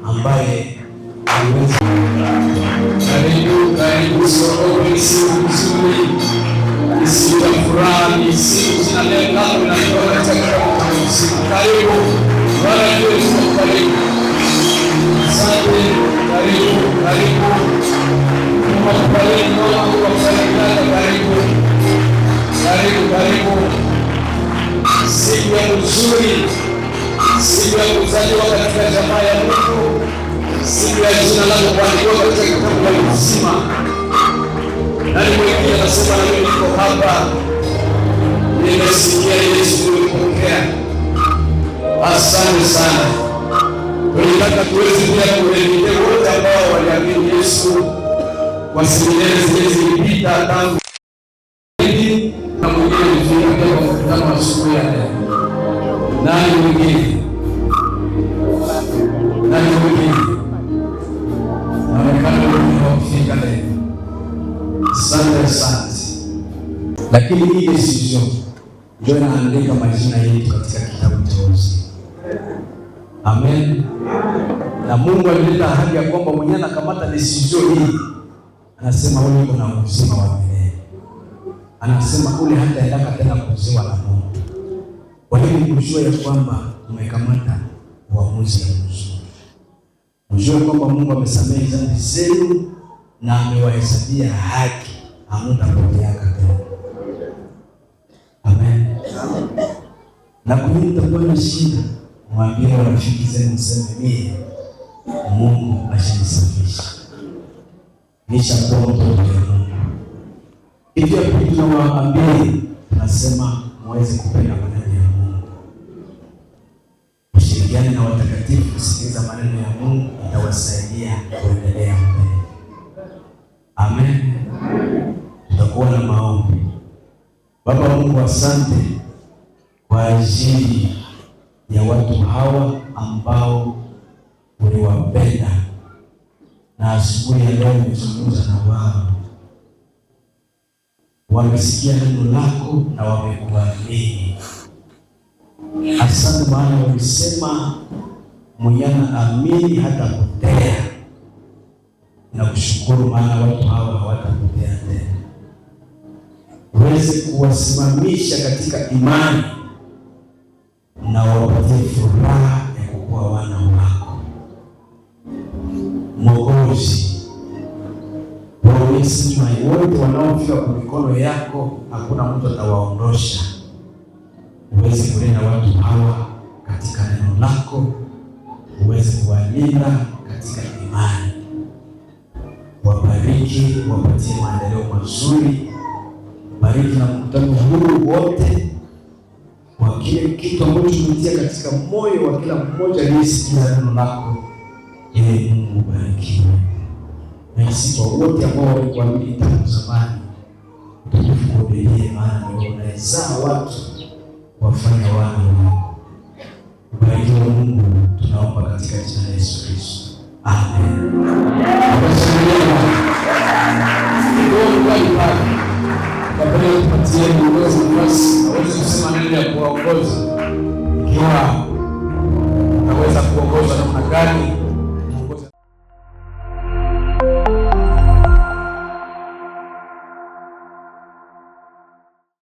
ambaye aliweza. Karibu sote siku nzuri. Siku ya furaha, siku zinalenga na kutoka katika siku. Karibu. Bwana Yesu karibu. Asante. Karibu. Mungu akubariki, Mungu akubariki, karibu. Siku ya nzuri. Siku ya kuzaliwa katika jamaa ya Mungu. Siku ya jina lako kuandikwa katika kitabu cha uzima. Nani mwingine anasema na mimi niko hapa? Nimesikia Yesu kunipokea. Asante sana. Tunataka tuweze pia kuelekea wote ambao waliamini Yesu kwa seminari zilizopita tangu na mwingine mzuri kwa mkutano wa siku ya leo. Nani mwingine? Naonekana kufika leo. Asante. Lakini hii decision ndio inaandika majina yetu katika kitabu cha uzima. Amen. Na Mungu alileta ahadi ya kwamba mwenye anakamata decision hii anasema wewe uko na uzima wa milele. Anasema ule hataendaka tena kuziwa na Mungu. Kwa hiyo kujua ya kwamba umekamata uamuzi mzuri. Mjue kwamba Mungu amesamehe dhambi zenu na amewahesabia haki, hamtapotea tena. Amen. Na kwenye mtakuwa na shida, mwambie rafiki zenu, mseme mimi Mungu ashanisafisha. Nishakuwa mtoto wa Mungu. Hivyo pia tunawaambia, tunasema muweze kupenda maneno ya Mungu. Mshirikiane na watakatifu kusikiliza maneno ya Mungu, itawasaidia kuendelea mbele. Amen. Tutakuwa na maombi. Baba Mungu, asante kwa ajili ya watu hawa ambao uliwapenda na asubuhi ya leo umezungumza na wao. Wamesikia neno lako na wamekuamini. Asante maana wamesema mwenye amini hatapotea. Na kushukuru maana watu hawa hawatapotea tena. Uweze kuwasimamisha katika imani na wapatie furaha ya kukuwa wana wako. Mwokozi, waonyeshe wote wanaofika kwa mikono yako, hakuna mtu atawaondosha. Uweze kulinda watu hawa katika neno lako, uweze kuwalinda katika imani. Wabariki, wapatie maendeleo mazuri. Bariki na mkutano huu wote, kwa kile kitu ambacho tumetia katika moyo wa kila mmoja aliyesikia neno lako. Ee Mungu bariki. Na sisi wote ambao walikuamini tangu zamani, tukufunulie maana wewe unaweza watu wafanya wana wako. Bariki Mungu, tunaomba katika jina la Yesu Kristo. Amen. ukai pale. Kapenda kupatia viongozi nafasi aweze kusema neno ya kuwaongoza. Ikiwa naweza kuongoza namna gani